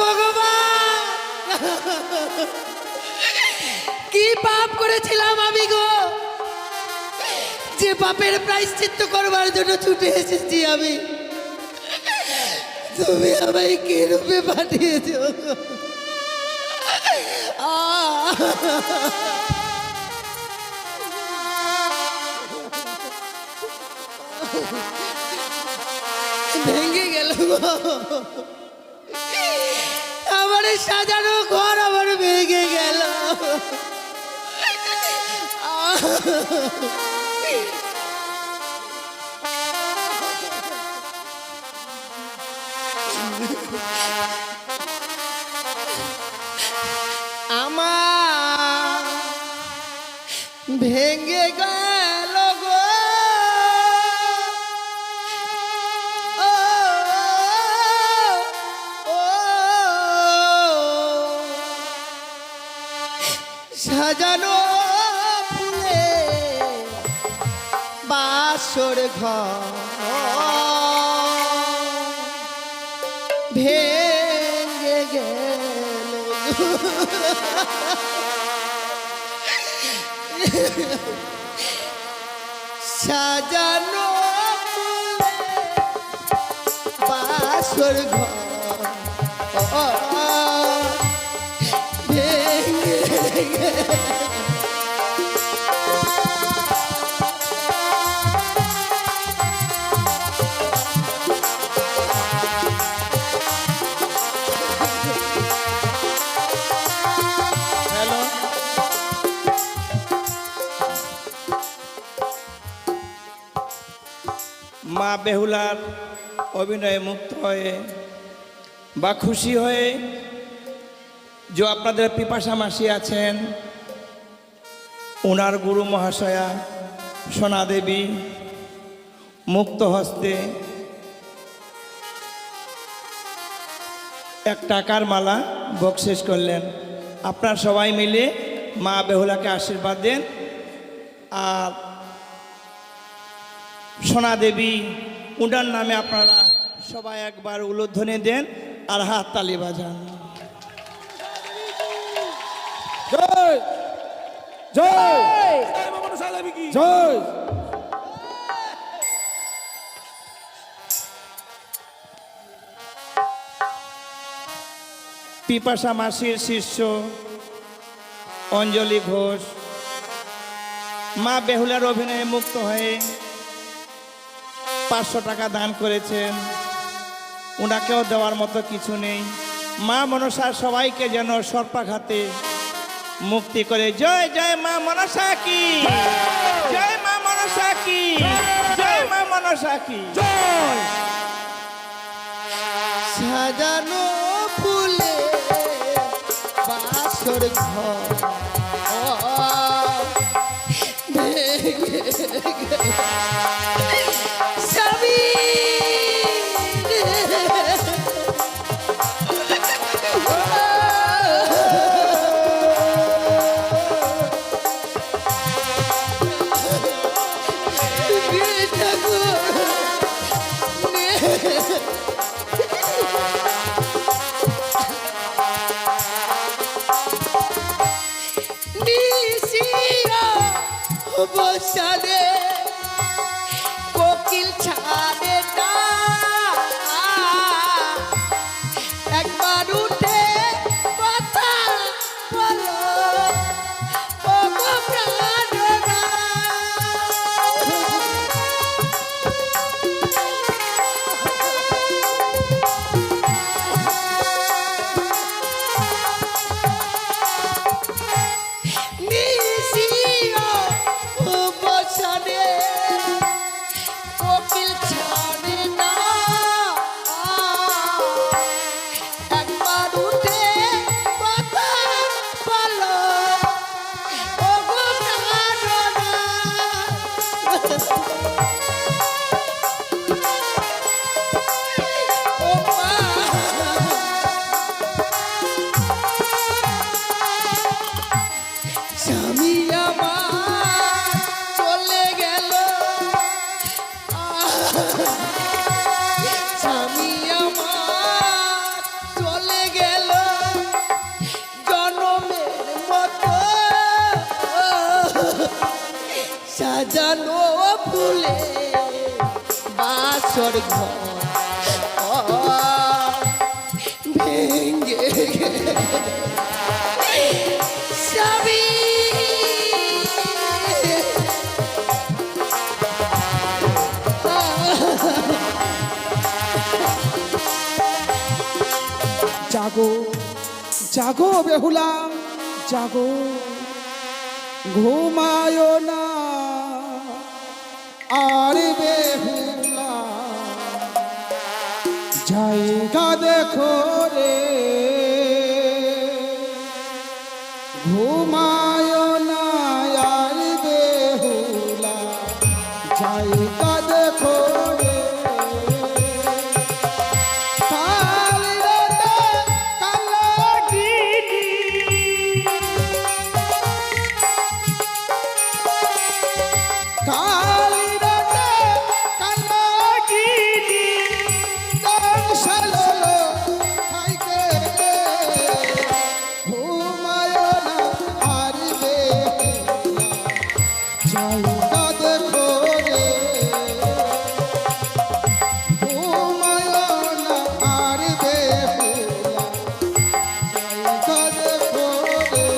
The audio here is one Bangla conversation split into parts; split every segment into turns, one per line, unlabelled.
ভগবান, কি পাপ করেছিলাম আমি গো, যে পাপের প্রায়শ্চিত্ত করবার জন্য ছুটে এসেছি আমি। তুমি আমায় কি রূপে পাঠিয়েছ? ভেঙে গেল আমার সাজানো ঘর, আমার ভেঙে গেল। আমার ভেঙে গেল গো, ও ও সাজানো ফুলে বাসর ঘর ভেঙে গেল। সাজানো ফুলে বাসর ঘর ভেঙে গেল।
মা বেহুলার অভিনয়ে মুক্ত হয়ে বা খুশি হয়ে যে আপনাদের পিপাসা মাসি আছেন, ওনার গুরু মহাশয়া সোনা দেবী মুক্ত হস্তে এক টাকার মালা বকশিশ করলেন। আপনারা সবাই মিলে মা বেহুলাকে আশীর্বাদ দেন আর সোনা দেবী উনার নামে আপনারা সবাই একবার উলুধ্বনি দেন আর হাত তালি বাজান।
জয় জয় জয়।
পিপাসা মাসির শিষ্য অঞ্জলি ঘোষ মা বেহুলার অভিনয়ে মুক্ত হয়ে 500 টাকা দান করেছেন। ওনাকেও দেওয়ার মতো কিছু নেই। মা মনসা সবাইকে যেন সর্পাঘাতে মুক্তি করে। জয় জয় মা মনসা কি, জয় মা মনসা কি, জয় মা মনসা কি জয়।
সাজানো ফুলে বাসর ঘর ভেঙে গেল। স্বামী বসালে কোকিল ছাড়ে না, একবার উঠে কথা বলো ও গো প্রাণনা। নিশিও বসালে সাজানো ফুলে বাসর ঘর ভেঙ্গে সবই
জাগো জাগো বেহুলা জাগো ঘুমায় না আর বেহুলা জায়গা দেখো রে ঘুমায় না আর বেহুলা জায়গা দেখো রে কাল রাতে কালাগিনি কাল রাতে কালাগিনি দংশালো খাইকে ঘুমায় না আর বেহুলা জায়গা দেখো রে ঘুমায় না আর বেহুলা জায়গা দেখো রে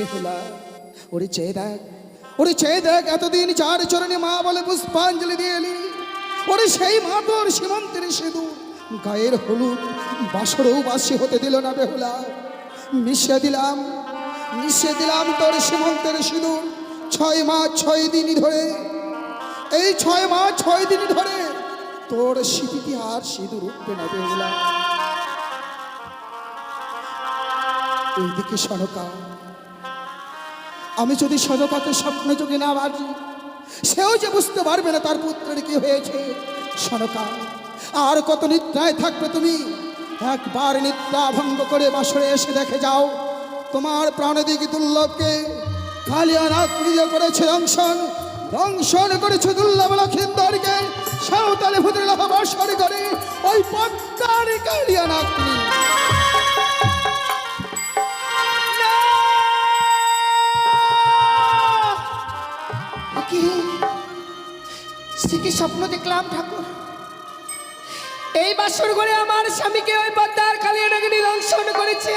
বেহুলা, ওরে চেয়ে দেখ, ওরে চেয়ে দেখ, এতদিন যার চরণে মা বলে পুষ্পাঞ্জলি দিয়ে এলি, ওরে সেই মা তোর সীমন্তের সিঁদুর গায়ের হলুদ বাসরেও বাসি হতে দিল না বেহুলা। মিশিয়ে দিলাম তোর সীমন্তের সিঁদুর 6 মাস 6 দিন ধরে। এই 6 মাস 6 দিন ধরে তোর স্মৃতিতে আর সিঁদুর উঠবে না বেহুলা। এইদিকে সনকা, আমি যদি সনকাকে স্বপ্ন যোগে না বাজি, সেও যে বুঝতে পারবে না তার পুত্রের কি হয়েছে। সনকা, আর কত নিদ্রায় থাকবে তুমি? একবার নিদ্রা ভঙ্গ করে বাসরে এসে দেখে যাও, তোমার প্রাণদিকে দুর্লভকে কালিয়ানাকৃত করেছে দংশন করেছে দুর্লভ লক্ষিন্দরকে সাঁওতালি ভূতের বাসর করে ওই পদ্মার কালিয়ানাকৃতি।
কি স্বপ্ন দেখলাম ঠাকুর? এই বাসর ঘরে আমার স্বামীকে ওই পদ্মার কালিয়ানাগিনী দংশন করেছে।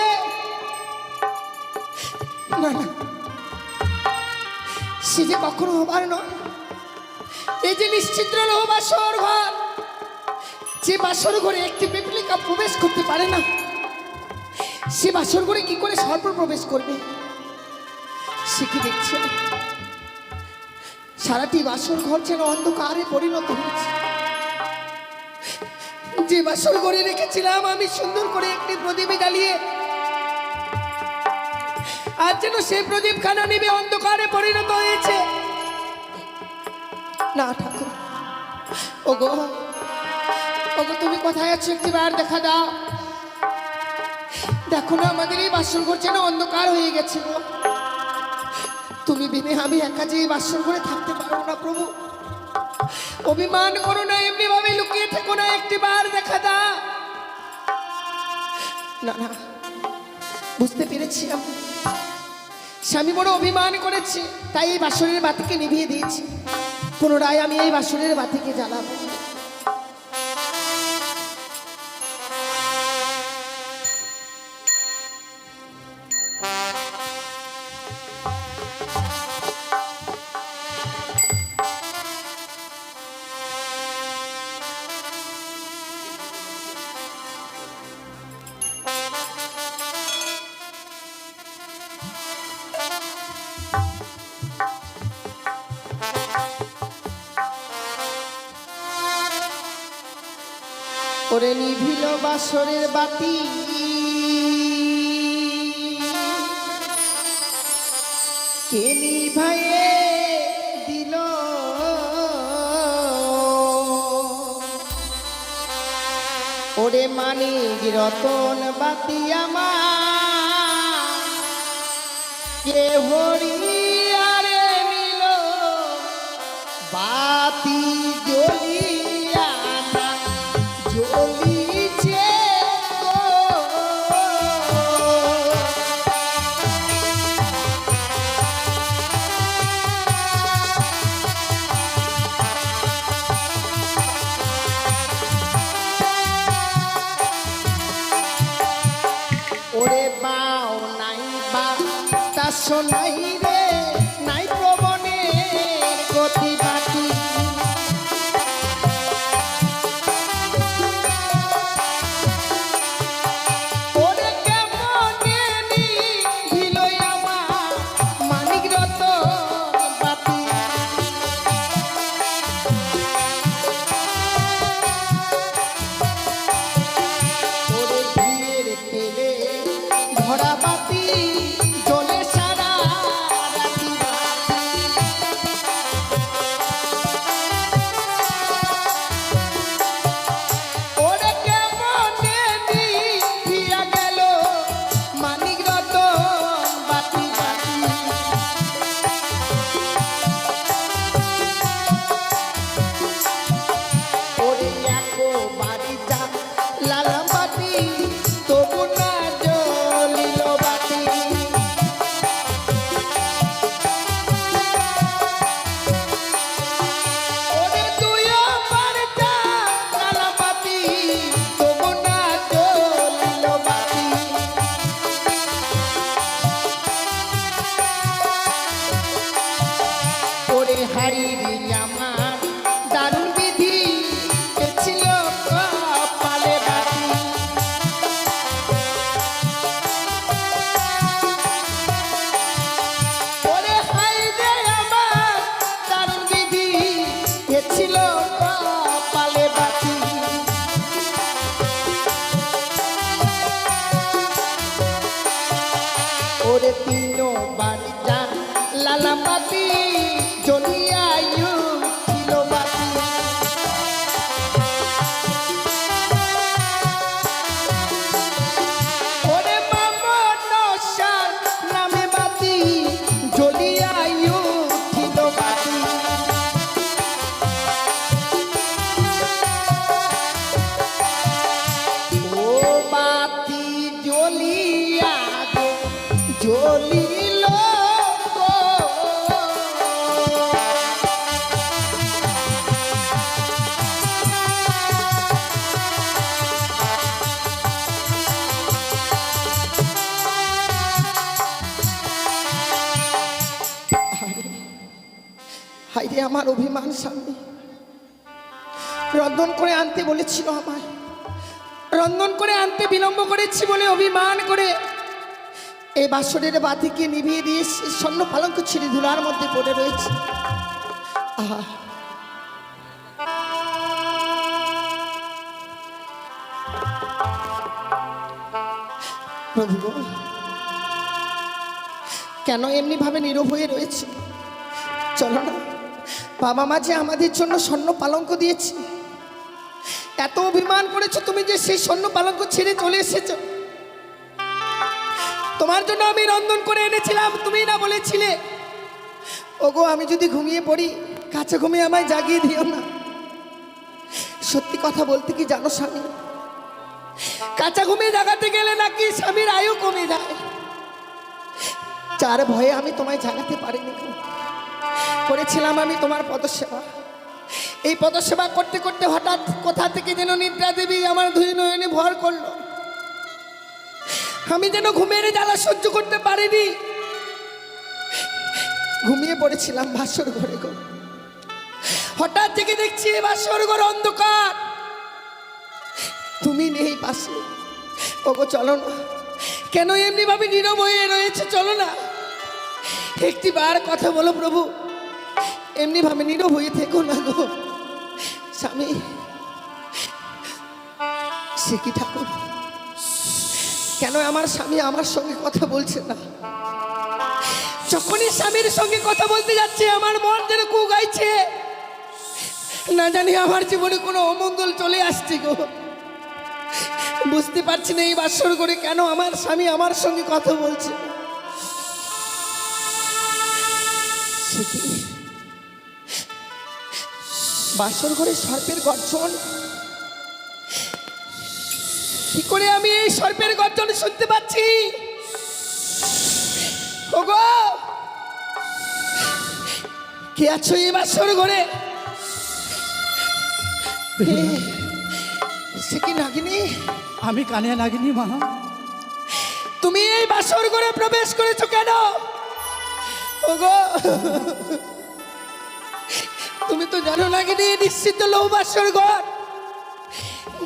না না, সে যে কখনো হবার নয়। এই যে নিশ্চিত্র লোহ বাসর ঘর, যে বাসর ঘরে একটি পিপলিকা প্রবেশ করতে পারে না, সে বাসর ঘরে কি করে সর্প প্রবেশ করবে? সে কি দেখছে? সারাটি বাসর ঘর যেন অন্ধকারে পরিণত হয়েছে। যে বাসর ঘরে রেখেছিলাম আমি সুন্দর করে একটি প্রদীপে জ্বালিয়ে, আর যেন সেই প্রদীপ খানা নিবে অন্ধকারে পরিণত হয়েছে। না ঠাকুর, ওগো ওগো, তুমি কোথায় আছো? একটিবার দেখা দাও। দেখো না, আমাদের এই বাসর ঘর যেন অন্ধকার হয়ে গেছে গো। তুমি বিনে আমি একা যে বাসর ঘরে থাকতে পারবো না প্রভু। অভিমান করো না, এমনি ভাবে লুকিয়ে থেকো না, একটিবার দেখা দাও। না না, বুঝতে পেরেছি আমি, স্বামী বড় অভিমান করেছে, তাই এই বাসরের বাতিকে নিভিয়ে দিয়েছি। পুনরায় আমি এই বাসরের বাতিকে জ্বালাবো। ওরে নিভিল বাসরের বাতি, কে নিভাইয়ে দিল? ওরে মানিক রতন বাতি আমার কে হরিয়ারে নিল? বাতি জ্বলিয়া জ্বলিছে ওরে বাও নাই বা তা শোনাই রে, নাই প্রবণের গতি বাটি। ওরে কেমনে নিভিল আমার মানিক রতন বাতি। ওরে ঘিয়ের তেলে ভরা বাতি জ্বলে সারা রাতি। হারি রে আমার দারুণ বিধি এ ছিল কপালে বাতি। ওরে হাই রে আমার দারুণ বিধি এ ছিল কপালে বাতি। ওরে তিনো বাড়িটা লালাপাতি জ্বলিয়ায়ু ছিল বাতি। ওরে মামনসার নামে বাতি জ্বলিয়ায়ু ছিল বাতি। ও বাতি জ্বলিয়া জ্বলিল গো। হাইরে আমার অভিমান স্বামী, রন্ধন করে আনতে বলেছিল আমায়, রন্ধন করে আনতে বিলম্ব করেছি বলে অভিমান করে এই বাসরের বাতিকে নিভিয়ে দিয়ে স্বর্ণ পালঙ্ক ছিঁড়ে ধুলার মধ্যে পড়ে রয়েছে। আহা, প্রভু গো, কেন এমনি ভাবে নীরব হয়ে রয়েছে? চলো না, বাবা মা যে আমাদের জন্য স্বর্ণ পালঙ্ক দিয়েছে, এত অভিমান করেছো তুমি যে সেই স্বর্ণ পালঙ্ক ছেড়ে চলে এসেছো। তোমার জন্য আমি রন্ধন করে এনেছিলাম, তুমি না বলেছিলে ওগো আমি যদি ঘুমিয়ে পড়ি কাছে ঘুমিয়ে আমায় জাগিয়ে দিও না। সত্যি কথা বলতে কি জানো স্বামী, কাঁচা ঘুমিয়ে জাগাতে গেলে নাকি স্বামীর আয়ু কমে যায়। যার ভয়ে আমি তোমায় জাগাতে পারিনি। করেছিলাম আমি তোমার পদসেবা, এই পদসেবা করতে করতে হঠাৎ কোথা থেকে যেন নিদ্রা দেবী আমার দুই নয়নে ভর করলো। আমি যেন ঘুমের জ্বালা সহ্য করতে পারিনি, ঘুমিয়ে পড়েছিলাম বাসর ঘরে গো। হঠাৎ থেকে দেখছি বাসর ঘর অন্ধকার, তুমি নেই পাশে। ওগো চলো না, কেন এমনি ভাবে নীরব হয়ে রয়েছে? চলো না, একটি বার কথা বলো প্রভু, এমনি ভাবে নীরব হয়ে থেকো না গো। স্বামী সে কি ঠাকুর, কেন আমার স্বামী আমার সঙ্গে কথা বলছে না? যখনই স্বামীর সঙ্গে কথা বলতে যাচ্ছে আমার মন যেন কু গাইছে, না জানি আমার জীবনে কোনো অমঙ্গল চলে আসছে গো। বুঝতে পারছি না এই বাসর করে কেন আমার স্বামী আমার সঙ্গে কথা বলছে। বাসর ঘরে সর্পের গর্জন, কি করে আমি এই সর্পের গর্জন শুনতে পাচ্ছি? ওগো কে আছো এই বাসর ঘরে? সে কি নাগিনী?
আমি কানে নাগিনী মা।
তুমি এই বাসর ঘরে প্রবেশ করেছো কেন? ওগো তুমি তো জানো নাগিনী নিশ্চিত লৌ বাসর ঘর,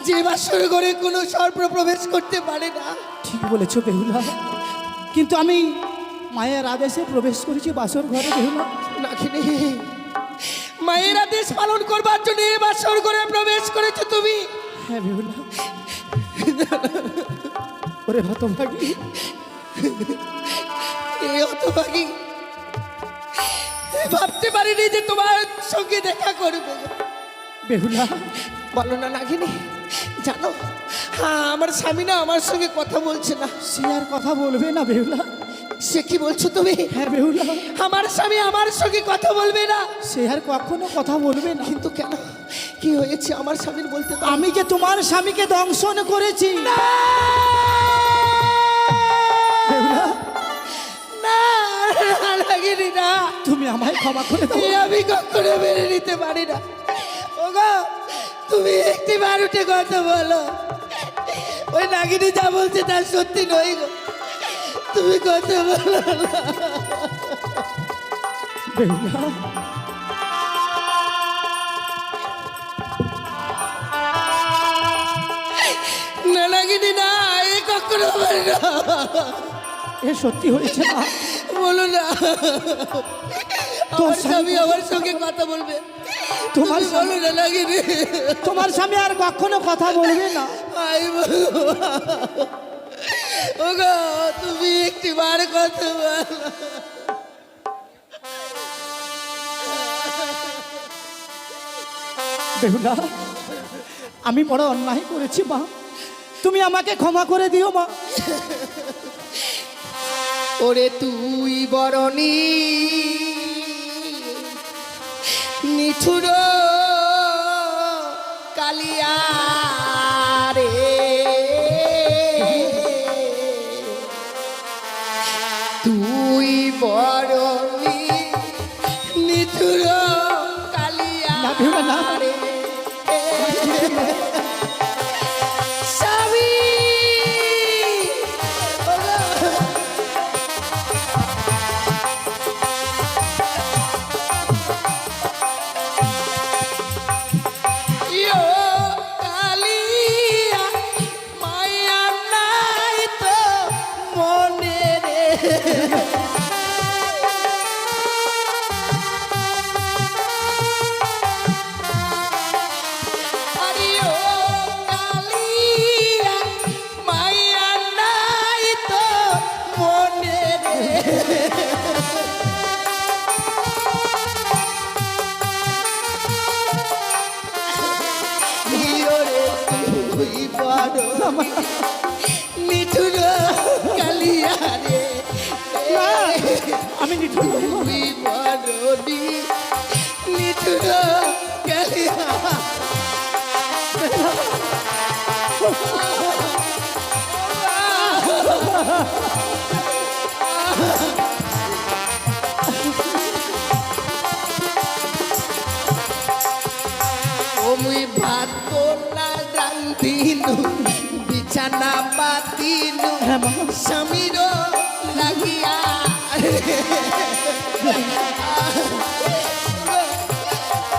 যে বাসর ঘরে কোনো সর্প প্রবেশ করতে পারে না।
ঠিক বলেছো বেহুলা, কিন্তু আমি মায়ের আদেশে প্রবেশ করেছি বাসর ঘরে বেহুলা।
নাগিনী মায়ের আদেশ পালন করবার জন্য এই বাসর ঘরে প্রবেশ করেছো তুমি?
হ্যাঁ বেহুলা। ওরে হতভাগী,
এই হতভাগী, ভাবতে পারিনি যে তোমার সঙ্গে দেখা করব।
বেহুলা
বলো না নাগিনী, জানো হ্যাঁ আমার স্বামী না আমার সঙ্গে কথা বলছে না।
সে আর কথা বলবে না বেহুলা।
সে কি বলছো তুমি?
হ্যাঁ বেহুলা,
আমার স্বামী আমার সঙ্গে কথা বলবে না?
সে আর কখনো কথা বলবে না।
কিন্তু কেন, কি হয়েছে আমার স্বামীর বলতে পারো?
আমি যে তোমার স্বামীকে দংশন করেছি। বেহুলা
না নাগিনী না,
তুমি আমায় ক্ষমা করে দাও।
আমি কখনো মেনে নিতে পারি না। ওগো তুমি একটি বার উঠে কথা বলো, ওই নাগিনী যা বলছে তা সত্যি নয় গো, তুমি কথা বলো না।
বেহুলা
নাগিনি না, এ কখনো হবে না।
এ সত্যি হয়েছে মা?
বলো না,
তোর
আমার স্বামী আমার সঙ্গে কথা বলবে।
তোমার
তুমি বলো না নাগিনি।
তোমার স্বামী আর কখনো কথা বলবে না?
আই ওগো, তুমি একটি বার কথা বলো।
বেহুলা, আমি বড় অন্যায় করেছি মা, তুমি আমাকে ক্ষমা করে দিও মা।
ওরে তুই বরণী নিঠুর কালিয়া রে, তুই বরণী নিঠুর কালিয়া
না বেহুলা, না।
রে। স্বামী, ইয়ো কালিয়া মায়া নাই তো মনে রে। আরে ও কালিয়া মায়া নাই তো মনে রে। ইয়োরে তুই বড় নিঠুর কালিয়া রে,
না, আমি নিঠুর নই মা।
তুই বড় নিঠুর কালিয়া। ও মুই ভাত বলা রান্ধিনু, বিছানা পাতিনু,
হ্যাঁ মা।
স্বামীর লাগিয়া।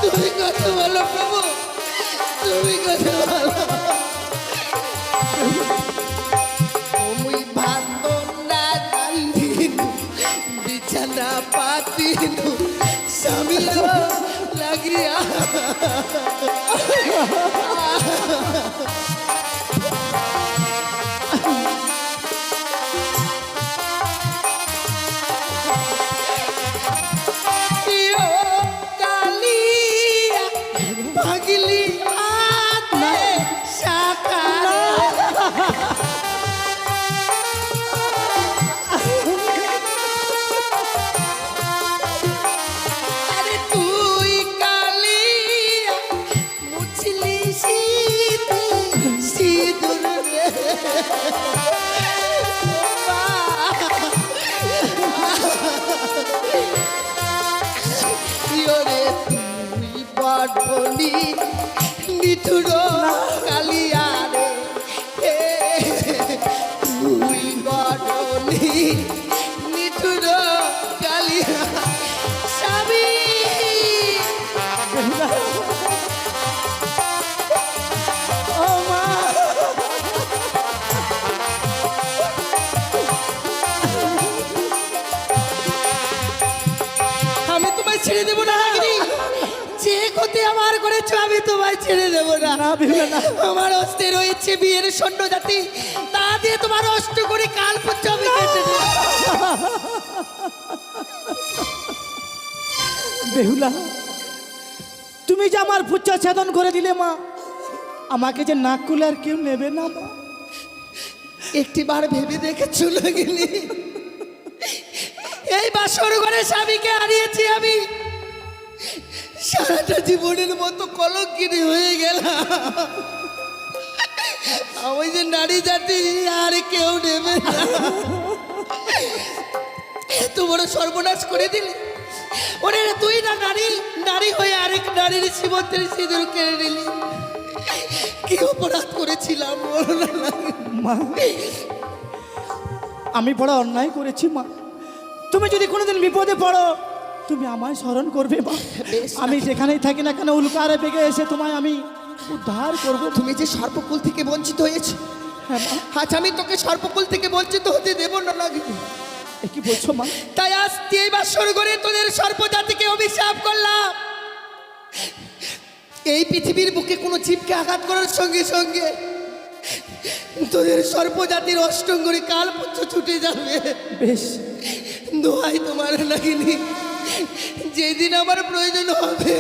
তুমি কথা বলো প্রভু, তুমি কথা বলো। ও মুই ভাত বলা রান্ধিনু, বিছানা পাতিনু, স্বামীর লাগিয়া। ইয়ো কালিয়া ভাগলি হাতে সাকারে। আরে তুই কালিয়া মুছলি সিঁদুর রে। ও মা, ইয়োরে তুই বড়নি নিঠুর কালিয়া রে, তুই বড়নি নিঠুর কালিয়া। স্বামী,
ও মা,
আমি তোমায় ছেড়ে দেবো না নাগিনী। যে ক্ষতি আমার করেছো আমি তোমায় ছেড়ে দেবো না।
না বেহুলা, না।
আমার অস্তে রয়েছে বিয়ের সৈন্য জাতি, তা দিয়ে তোমার অষ্ট করে কাল পুত্র আমি কেটে দেবো।
বেহুলা, তুমি যে আমার পুচ্ছা ছেদন করে দিলে মা, আমাকে যে নাক কুলে আর কেউ নেবে না মা।
একটিবার ভেবে দেখেছো নাগিনী, এই বাসর ঘরে স্বামীকে হারিয়েছি আমি, সারাটা জীবনের মতো কলঙ্কিনী হয়ে গেলাম। আমি যে নারী জাতি আর কেউ নেবে না। এত বড় সর্বনাশ করে দিলে। ওরে তুই না নারী, নারী হয়ে আরেক নারীর সীমন্তের সিঁদুর কেড়ে নিলি। কি অপরাধ করেছিলাম বলো না নারী?
মা, আমি বড় অন্যায় করেছি মা। তুমি যদি কোনোদিন বিপদে পড়ো, তুমি আমায় স্মরণ করবে মা।
বেশ,
আমি যেখানেই থাকি না কেন উল্কারে বেগে এসে তোমায় আমি উদ্ধার করব।
তুমি যে সর্বকুল থেকে বঞ্চিত হয়েছো, আজ আমি তোকে সর্বকুল থেকে বঞ্চিত হতে দেব না নাগিনী।
এ কি বলছো মা?
তাই আজ এই বাসর করে তোদের সর্বজাতিকে অভিশাপ করলাম। এই পৃথিবীর বুকে কোনো জীবকে আঘাত করার সঙ্গে সঙ্গে তোদের সর্বজাতির অষ্টঙ্গরে কাল পুত্র ছুটে যাবে।
বেশ,
দোহাই তোমার নাগিনী, যেদিন আমার প্রয়োজন হবে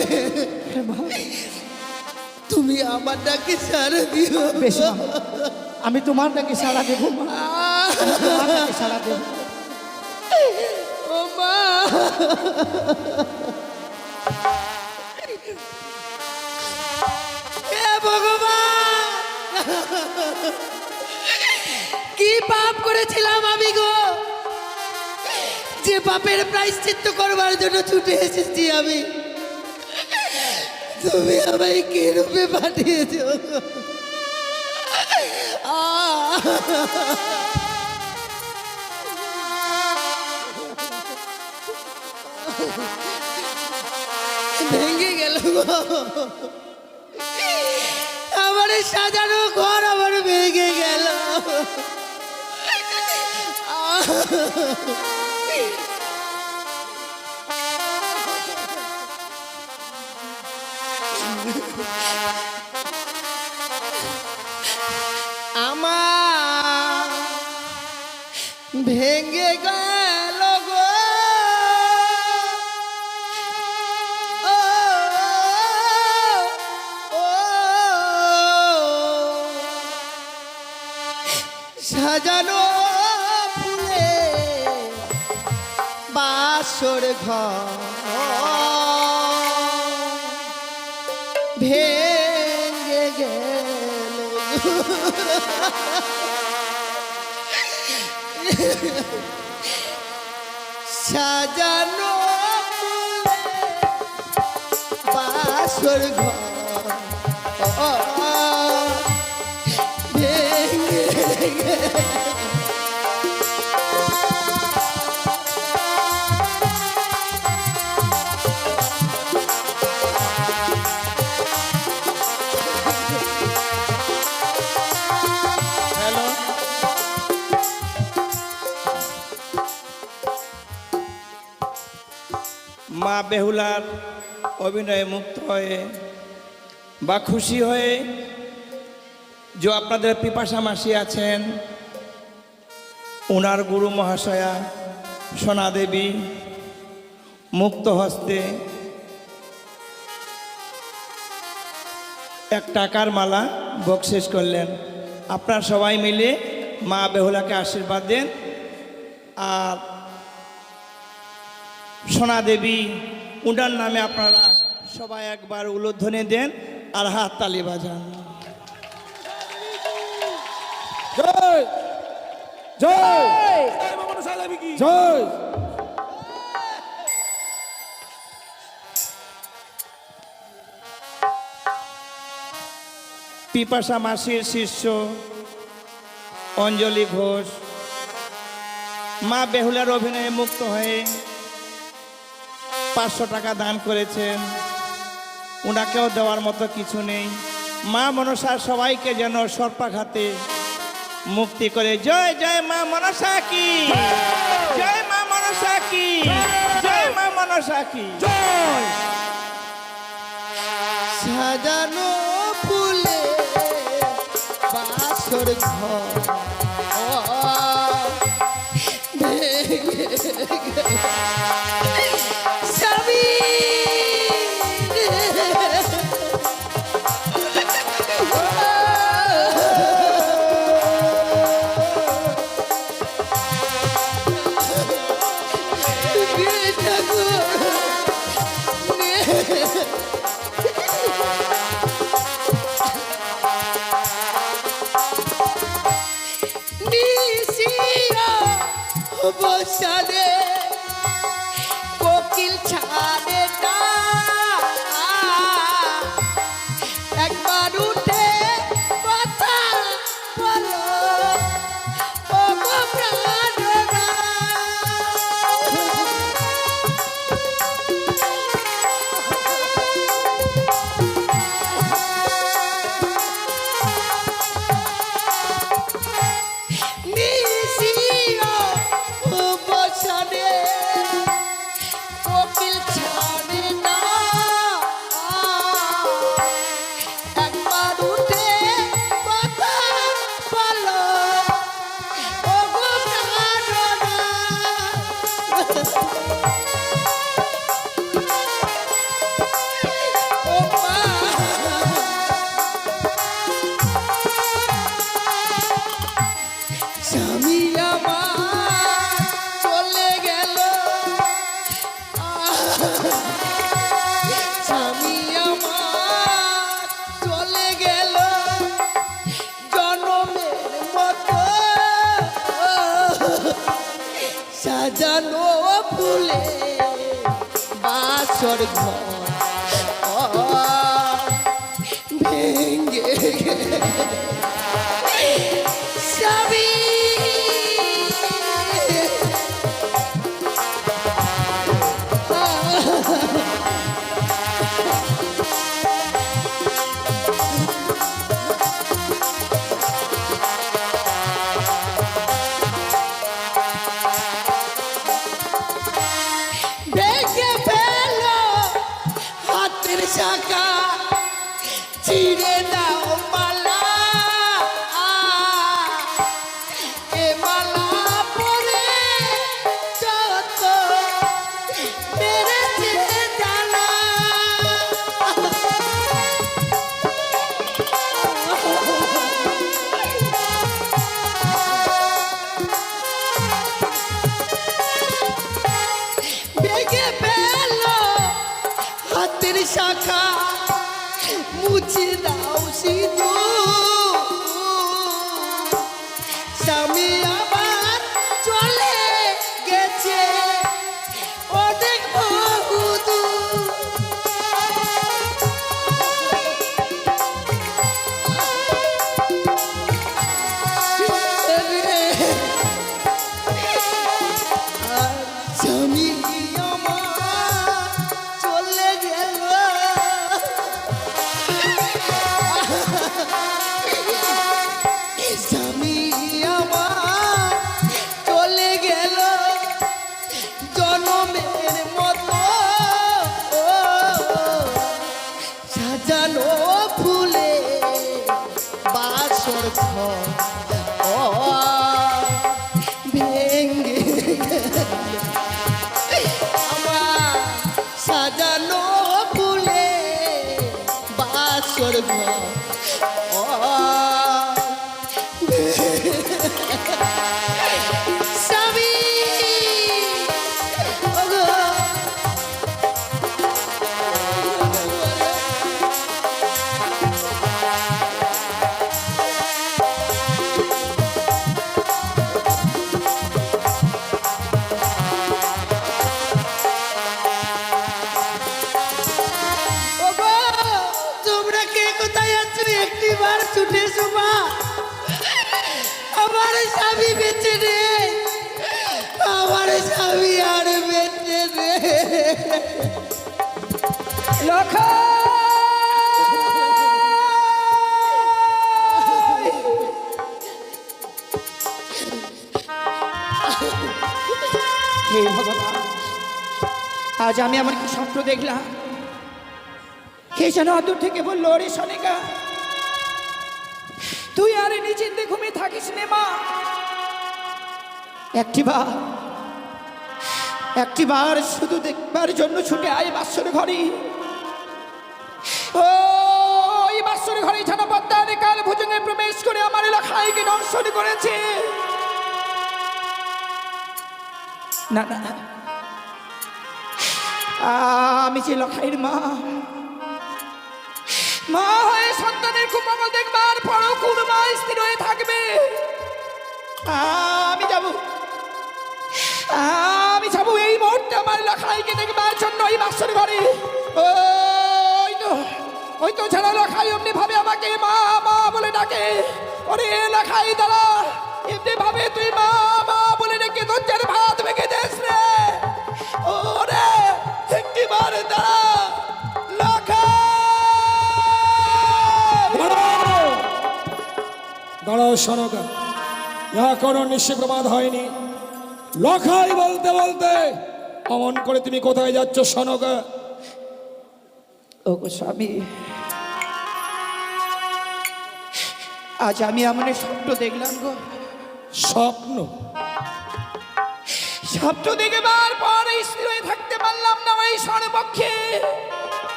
তুমি আমার ডাকে সাড়া দিও।
বেশ মা, আমি তোমার ডাকে সাড়া দেবো মা, তোমার ডাকে সাড়া দেবো।
ও মা, হে ভগবান, কি পাপ করেছিলাম আমি গো, যে পাপের প্রায়শ্চিত্ত করবার জন্য ছুটে এসেছি আমি। তুমি আমায় কে রূপে পাঠিয়েছ? ভেঙে গেল গো, আমার সাজানো ঘর আমার ভেঙে গেল। আমার ভেঙে গেল গো, ও, ও, সাজানো ফুলে বাসর ঘর ভেঙে গেল সাজানো ফুলে বাসর ঘর ভেঙে গেল।
হ্যালো, মা বেহুলার অভিনয়ে মুক্ত হয়ে বা খুশি হয়ে যে আপনাদের পিপাসা মাসি আছেন, ওনার গুরু মহাশয়া সোনা দেবী মুক্ত হস্তে এক টাকার মালা বকশিস করলেন। আপনারা সবাই মিলে মা বেহুলাকে আশীর্বাদ দেন। আর সোনা দেবী উনার নামে আপনারা সবাই একবার উলুধ্বনি দেন আর হাত তালি বাজান।
জয় জয় জয়।
পিপাসা মাসির শিষ্য অঞ্জলি ঘোষ মা বেহুলার অভিনয়ে মুক্ত হয়ে 500 টাকা দান করেছেন। ওনাকেও দেওয়ার মতো কিছু নেই। মা মনসা সবাইকে যেন সর্পাঘাতে মুক্তি করে। জয় জয় মা মনসা কি, জয় মা মনসা কি, জয় মা মনসা কি জয়।
সাজানো ফুলে বাসর ঘর ভেঙে গেল। স্বামী বসালে কোকিল ছাড়ে না, একবার উঠে কথা বলো ও গো প্রাণনা। সাজানো ফুলে বাসর ঘর ভেঙ্গে সবই ভেঙে ফেল হাতের শাখা চিড়ে দাও মালা এ মালা পরে যত মেরেছে জ্বালা ভেঙে ফেল হাতের শাখা মুছে দাও সিধু স্বামী আবার চলে গেছে অনেক বহুদূর আর স্বামী আমার চলে গেল স্বামী আমার চলে গেল জনমের মতো সাজানো ফুলে বাসর ঘর ভেঙ্গে আমার সাজানো ফুলে বাসর ঘর স্বামী ওগো ওগো তোমরা কে কোথায় আছো একটিবার ছুটে এসো মা আমার স্বামী বেঁচে নেই আমার স্বামী আর বেঁচে নেই
হে ভগবান, আজ আমি আমার কি স্বপ্ন দেখলাম। কে যেন দূর থেকে বললো, রে সনিকা তুই আর নিচিন্তে ঘুমিয়ে থাকিস নে মা, একটিবার শুধু দেখবার জন্য ছুটে আয় বাসর ঘরে। ওই বাসর ঘরে যেন পদ্মারে কাল ভোজনে প্রবেশ করে আমার এলাকায়কে দর্শন করেছে। না না, আমি যে লখাইয়ের মা, মা হয়ে সন্তানের কুমঙ্গল দেখবার পরও কোন মা স্থির হয়ে থাকবে? আমি যাব এই মুহূর্তে আমার লখাইকে দেখবার জন্য এই বাসর ঘরে। ওই তো ছাড়া লখাই অমনি ভাবে আমাকে মা মা বলে ডাকে। ওরে লখাই দাঁড়া, এমনি ভাবে তুই মা মা বলে ডেকে দরজার ভাত ভেঙে দেস রে। ওরে একটিবার দাঁড়া
দাঁড়াও সনকা, এখনো নিশিপ্রমাদ হয়নি। লখাই বলতে বলতে অমন করে তুমি কোথায় যাচ্ছ সনকা?
ও গো স্বামী, আজ আমি এমন স্বপ্ন দেখলাম গো।
স্বপ্ন?
স্বপ্ন দেখবার পর স্থির হয়ে থাকতে পারলাম না ওই সর্বপক্ষে।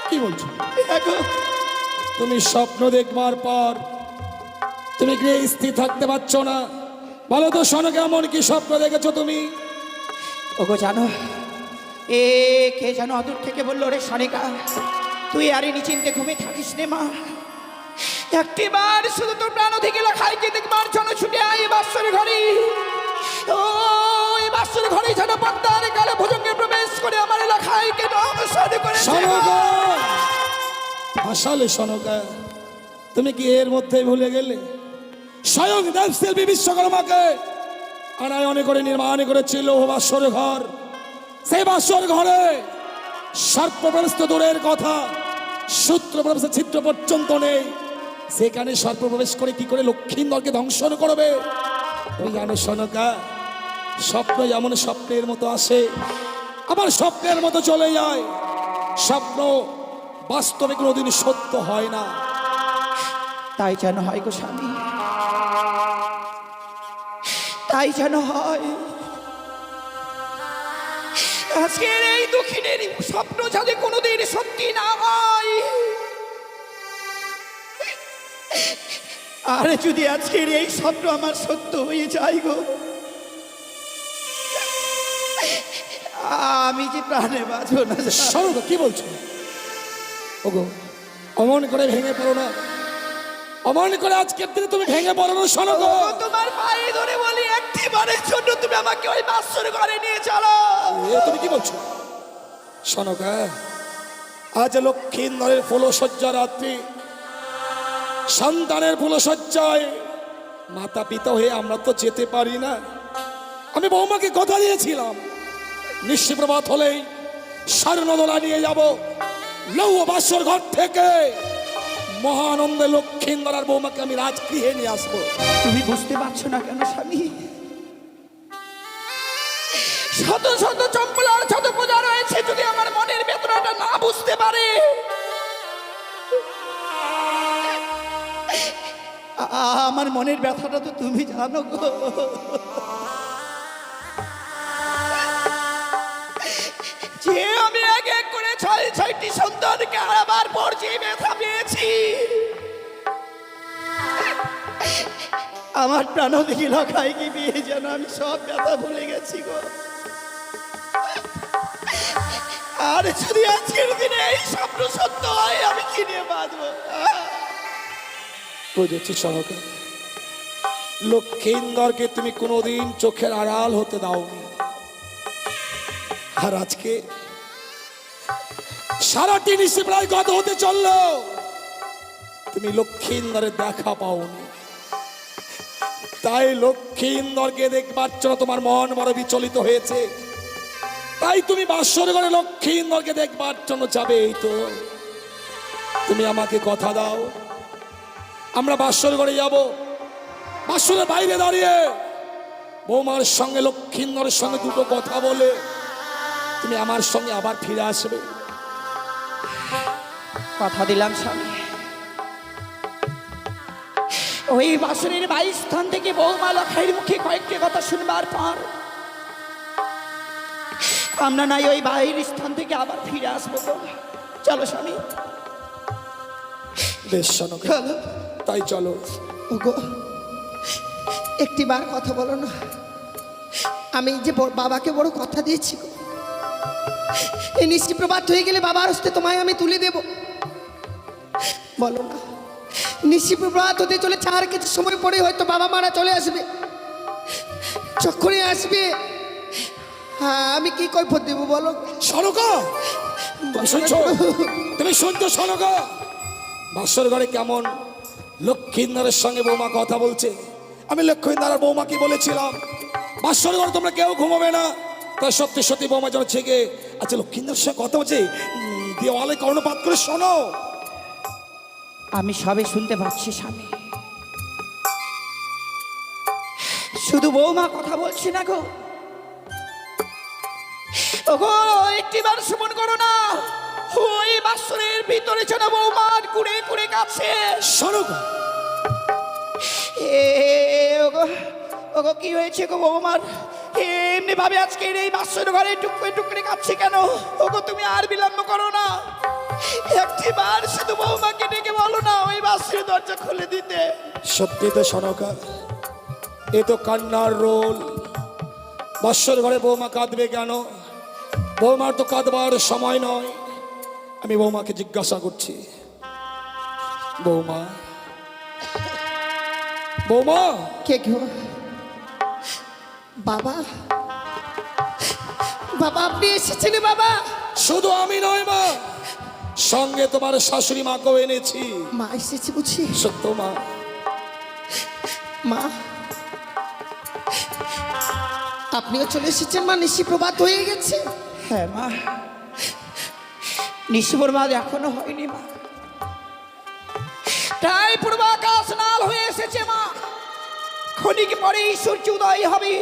কি বলছো?
দেখো,
তুমি স্বপ্ন দেখবার পর তুমি কি স্থির থাকতে পারছো না? বলো তো সনকা, এমন কি স্বপ্ন দেখেছো তুমি?
ওগো জানো, এ কে যেন অদূর থেকে বললো, রে সনিকা তুই আরে নিচিন্তে ঘুমিয়ে থাকিস নে মা, একটিবার শুধু তোর প্রাণ থেকে লখাইকে দেখবার জন্য ছুটে আয় বাসর ঘরে। ও এই বাসর ঘরে যেন পদ্মার কালে ভুজঙ্গে প্রবেশ করে আমার এলাকায় কেন অবসাদ করেছে
সনকা আসলে সনকা তুমি কি এর মধ্যে ভুলে গেলে স্বয়ং দেবশিল্পী বিশ্বকর্মাকে আনায়নে করে নির্মাণ করেছিল বাসর ঘর। সেই বাসর ঘরে সর্প প্রবেশ তো দূরের কথা, সূত্র প্রবেশের ছিদ্র পর্যন্ত নেই। সেখানে সর্প প্রবেশ করে কি করে লক্ষ্মীন্দরকে ধ্বংসন করবে? তুমি জানো সনকা, স্বপ্ন যেমন স্বপ্নের মতো আসে আবার স্বপ্নের মতো চলে যায়। স্বপ্ন বাস্তবে কোনোদিন সত্য হয় না।
তাই যেন হয় গো স্বামী, তাই যেন হয়। আজকের এই দুঃখিনের স্বপ্ন যাতে কোনোদিন সত্যি না হয়। আর যদি আজকের এই স্বপ্ন আমার সত্য হয়ে যায় গো, আমি যে প্রাণে বাঁচব না।
সনকা কি বলছো? ওগো অমন করে ভেঙে পড়ো না, অমন করে আজকের দিনে তুমি ভেঙে পড়ো না সনকা।
তোমার পায়ে ধরে বলি, একটিবারের জন্য তুমি আমাকে ওই বাসর ঘরে নিয়ে চলো।
তুমি কি বলছো সনকা? আজ লক্ষ্মীন্দরের ফুলশয্যা রাত্রি, সন্তানের ফুলশয্যায় মাতা পিতা হয়ে আমরা তো যেতে পারি না। আমি বৌমাকে কথা দিয়েছিলাম নিশিপ্রভাত হলেই স্বর্ণদোলা নিয়ে যাব লৌহ বাসর ঘর থেকে। মহানন্দে লক্ষ্মীন্দর আর বৌমাকে আমি রাজগৃহে নিয়ে আসবো।
তুমি বুঝতে পারছো না কেন স্বামী? শত শত চম্পলার শত পূজা রয়েছে, যদি আমার মনের বেদনাটা না বুঝতে পারে, আমার মনের ব্যথাটা তো তুমি জানো গো। যে আমি এক এক করে ছয়টি সন্তানকে হারাবার পর যে ব্যথা পেয়েছি, আমার প্রাণ দেখি লখাই কি বিয়ে যেন আমি সব ব্যথা ভুলে গেছি গো। আর যদি আজকের দিনে এই স্বপ্ন সত্য হয়, আমি কি নিয়ে বাঁচবো?
বুঝেছি সনকা, লক্ষ্মীন্দরকে তুমি কোনোদিন চোখের আড়াল হতে দাওনি। আর আজকে সারাটি নিশি প্রায় গত হতে চলল, তুমি লক্ষ্মীন্দরের দেখা পাওনি। তাই লক্ষ্মীন্দরকে দেখবার জন্য তোমার মন বড় বিচলিত হয়েছে। তাই তুমি বাসর ঘরে লক্ষ্মীন্দরকে দেখবার জন্য যাবে। এই তো তুমি আমাকে কথা দাও, আমরা বাসর ঘরে যাব। বাসরের বাইরে দাঁড়িয়ে বৌমার সঙ্গে লক্ষ্মীন্দরের সঙ্গে দুটো কথা বলে তুমি আমার সঙ্গে আবার ফিরে আসবে।
কথা দিলাম স্বামী, ওই বাসনের বাড়ির স্থান থেকে বৌমা লখাইয়ের মুখে কয়েকটি কথা শুনবার পর আমরা নাই ওই বাড়ির স্থান থেকে আবার ফিরে আসবো। চলো স্বামী,
বেশ সনকা, তাই চলো।
ওগো একটিবার কথা বলো না। আমি যে বাবাকে বড় কথা দিয়েছি গো, এই নিশি প্রভাত হয়ে গেলে বাবার হস্তে তোমায় আমি তুলে দেব। বলো না, নিশি প্রভাত হতে চলে 4 কিছু সময় পরে হয়তো বাবা মারা চলে আসবে। যখনই আসবে হ্যাঁ আমি কি কৈফত দেবো বলো?
সনকা তুমি শুনছো? তুমি শুনছো সনকা? বাসর ঘরে কেমন লক্ষ্মীন্দরের সঙ্গে বৌমা কথা বলছে। আমি লক্ষ্মীন্দর আর বৌমাকে বলেছিলাম বাসর ঘরে তোমরা কেউ ঘুমাবে না। তাই সত্যি সত্যি বৌমা যেন ছেগে আচ্ছা লক্ষ্মীন্দরের সঙ্গে কথা বলছে, দেওয়ালে কর্ণপাত করে শোনো।
আমি সবে শুনতে পাচ্ছি স্বামী, শুধু বৌমা কথা বলছি না গো। ওগো একটিবার শ্রবণ করো না, ওই বাসরের ভিতরে যেন বৌমার কুড়ে কুড়ে কাছে।
সনকা
ওগো ওগো কি হয়েছে গো বৌমার? এমনি ভাবে আজকের এই বাসর ঘরে টুকরে টুকরে কাচ্ছে কেন? ওগো তুমি আর বিলম্ব করো না, একটিবার শুধু বৌমাকে ডেকে বলো না ওই বাসের দরজা খুলে দিতে।
সত্যি তো সনকা, এ তো কান্নার রোল। বাসর ঘরে বৌমা কাঁদবে কেন? বৌমার তো কাঁদবার সময় নয়। আমি বৌমাকে জিজ্ঞাসা করছি, বৌমা বৌমা
কে গো? বাবা বাবা আপনি এসেছেন বাবা?
শুধু আমি নয় মা, সঙ্গে তোমার শাশুড়ি মাকেও এনেছি।
মা এসেছে বুঝি?
সত্য মা।
মা আপনিও চলে এসেছেন মা? নিশি প্রভাত হয়ে গেছে।
হ্যাঁ মা, নিশিপ্রভাত এখনো হয়নি মা, তাই পূর্বাকাশ লাল হয়ে এসেছে মা। ক্ষণিক পরে সূর্য উদয় হবে,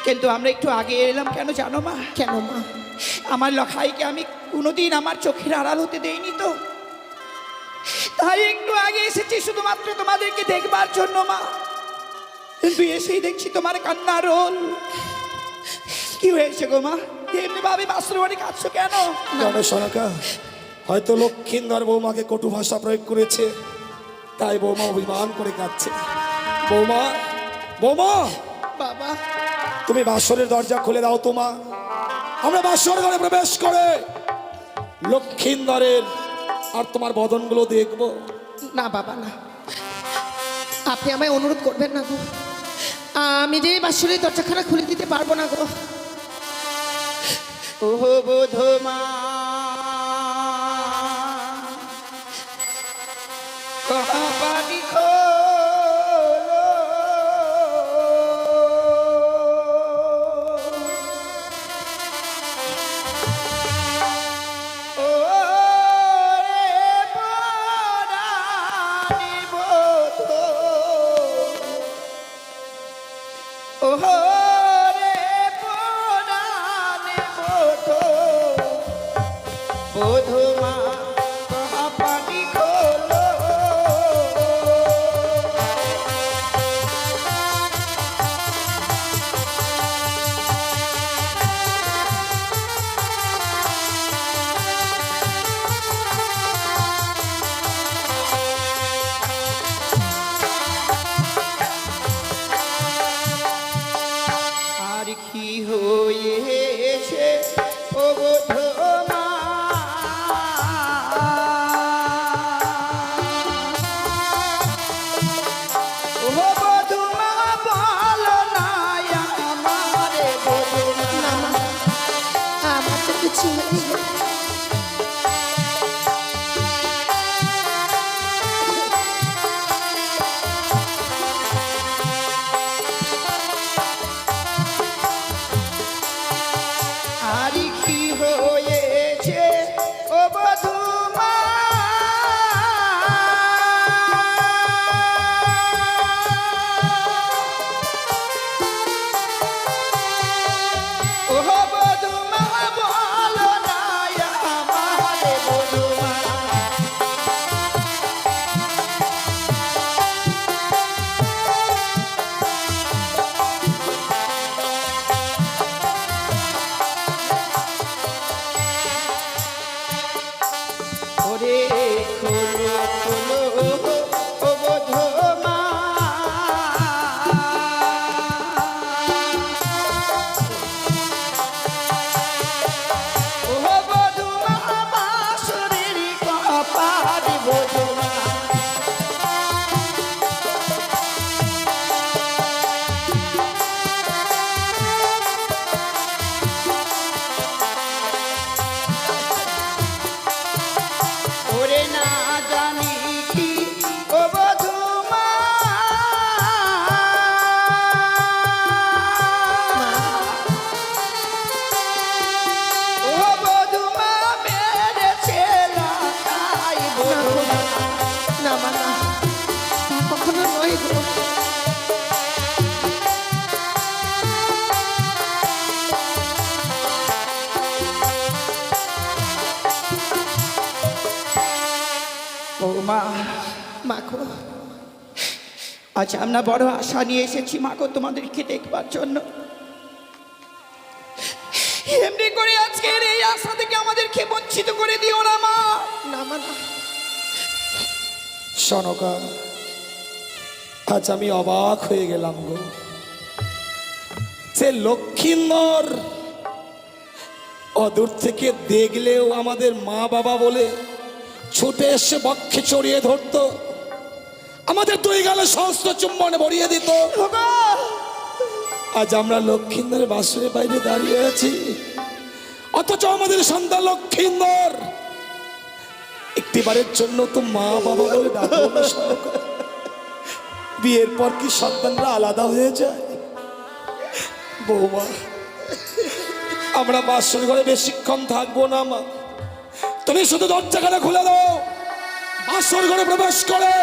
কিন্তু আমরা একটু আগে এলাম কেন জানো মা?
কেন মা?
আমার লখাইকে আমি কোনোদিন আমার চোখের আড়াল হতে দেইনি তো, তাই একটু আগে এসেছি শুধুমাত্র তোমাদেরকে দেখবার জন্য মা। কিন্তু এসেই দেখছি তোমার কান্নার রোল। কি হয়েছে গো মা? এমনি ভাবে বাসর বাড়ি কাঁদছো কেন?
জানো সনকা, হয়তো লক্ষ্মীন্দর বৌমাকে কটু ভাষা প্রয়োগ করেছে, তাই বৌমা অভিমান করে কাঁদছে। বৌমা, বৌমা,
বাবা
তুমি বাসরের দরজা খুলে দাও তো মা। আমরা বাসর ঘরে প্রবেশ করে লক্ষ্মীন্দরের আর তোমার বদনগুলো দেখবো।
না বাবা না, আপনি আমায় অনুরোধ করবেন না গো। আমি যে বাসুরের দরজাখানা খুলে দিতে পারবো না গো।
ওহো বোধমা কহাবাড়ি খোলো, ও রে পরাণী বোধো, ওহো রে পরাণী বোধো, বোধমা কহাবাড়ি খোলো। আর কি হয়েছে ও বোধমা, ও বোধমা বলো না আমারে বোধমা।
আমার তো কিছু নেই গো।
আর কি হয়েছে ও বধূমা, ও বধূমা বলো না আমারে বধূমা। ওরে খোলো খোলো ও বধূমা, ও বধূমা বাঁশরীর কপাল বধূমা। ওরে না জানি কি ও বধূমা, ও বধূমা মেরেছে লাগাই বধূমা।
না মা না, তা কখনো নয় গো।
ও মা,
মা গো
আজ আমরা বড় আশা নিয়ে এসেছি মাকে তোমাদেরকে দেখবার জন্য। এমনি করে আজকের এই আশা থেকে আমাদেরকে বঞ্চিত করে দিও না মা।
না মা না।
সনকা, আজ আমি অবাক হয়ে গেলাম গো। যে লক্ষ্মীন্দর অদূর থেকে দেখলেও আমাদের মা বাবা বলে ছুটে এসে বক্ষে চড়িয়ে ধরতো, আমাদের দুই গালে সমস্ত চুম্বনে ভরিয়ে দিত। আজ আমরা লক্ষ্মীন্দরের বাসরের বাইরে দাঁড়িয়ে আছি, অথচ আমাদের সন্তান লক্ষ্মীন্দর একটিবারের জন্য তো মা বাবা বলে ডাকবো না সনকা। বিয়ের পর কি সন্তানরা আলাদা হয়ে যায়? বৌমা, আমরা বাসর ঘরে বেশিক্ষণ থাকবো না মা, তুমি শুধু দরজাখানা খুলে দাও। বাসর ঘরে প্রবেশ করে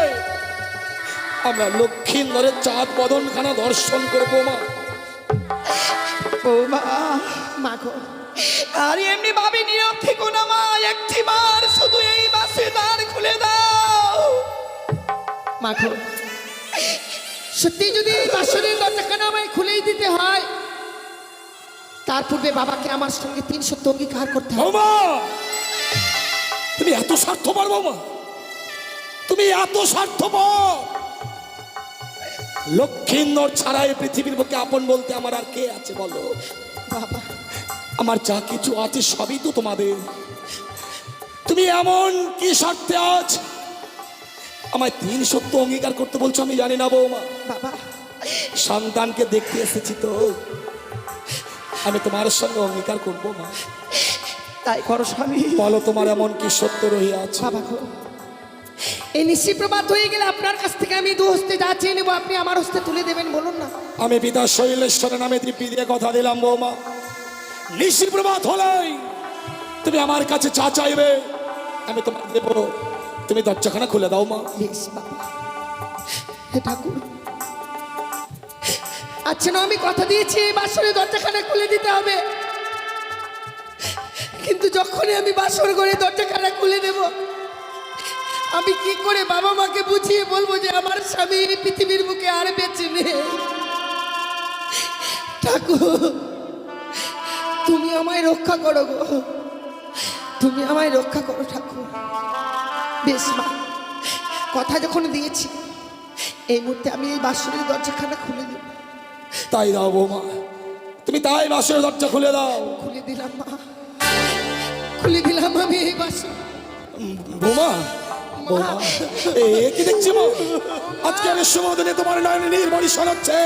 আমরা লক্ষ্মীন্দরের চাঁদ বদনখানা দর্শন করবো মা।
ও মা,
মা গো,
আর এমনি ভাবে নীরব থেকো না মা, একটিবার শুধু এই বাসে দ্বার খুলে দাও।
মা গো, সত্যি যদি এই বাসরের দরজাখানা আমায় খুলেই দিতে হয়, তার পূর্বে বাবাকে আমার সঙ্গে 3 সত্য অঙ্গীকার করতে হবে।
বৌমা, তুমি এত স্বার্থপর বৌমা, তুমি এত স্বার্থপর। লক্ষ্মীন্দর ছাড়া এই পৃথিবীর বুকে আপন বলতে আমার আর কে আছে বলো?
বাবা,
আমার যা কিছু আছে সবই তো তোমাদের। তুমি এমন কি স্বার্থে আজ আমায় 3 সত্য অঙ্গীকার করতে বলছো আমি জানি না বৌমা।
বাবা,
সন্তানকে দেখতে এসেছি তো, আমি তোমার সঙ্গে অঙ্গীকার করবো মা।
তাই করো স্বামী।
বলো তোমার এমন কি সত্য রহিয়া আছে?
বাবা গো, এই নিশি প্রভাত হয়ে গেলে আপনার কাছ থেকে আমি 2 হস্তে যা চেয়ে নেবো আপনি আমার হস্তে তুলে দেবেন, বলুন না।
আমি পিতা শৈলেশ্বরের নামে তৃপ্তি দিয়ে কথা দিলাম বৌমা, নিশির প্রভাত হলেই তুমি আমার কাছে চা চাইবে, আমি তোমার দেবো। তুমি দরজাখানা খুলে দাও মা।
বেশ বাবা। হে ঠাকুর, আচ্ছা না, আমি কথা দিয়েছি এই বাসরে দরজাখানা খুলে দিতে হবে, কিন্তু যখনই আমি বাসর ঘরে দরজাখানা খুলে দেব, আমি কি করে বাবা মাকে বুঝিয়ে বলবো যে আমার স্বামী এই পৃথিবীর বুকে আর বেঁচে নেই? ঠাকুর, তুমি আমায় রক্ষা করো গো, তুমি আমায় রক্ষা করো ঠাকুর। বেশ মা, কথা যখন দিয়েছি এই মুহূর্তে আমি এই বাসরের দরজাখানা খুলে দেব।
তাই দাও বৌমা, তুমি তাই বাসের দরজা খুলে দাও।
খুলে দিলাম মা, খুলে দিলাম আমি এই বাসর।
বৌমা, বৌমা, এ কি দেখছি মা? আজকে আমি সুমোদনে তোমার নয়নে নির্মণি শোনাচ্ছে,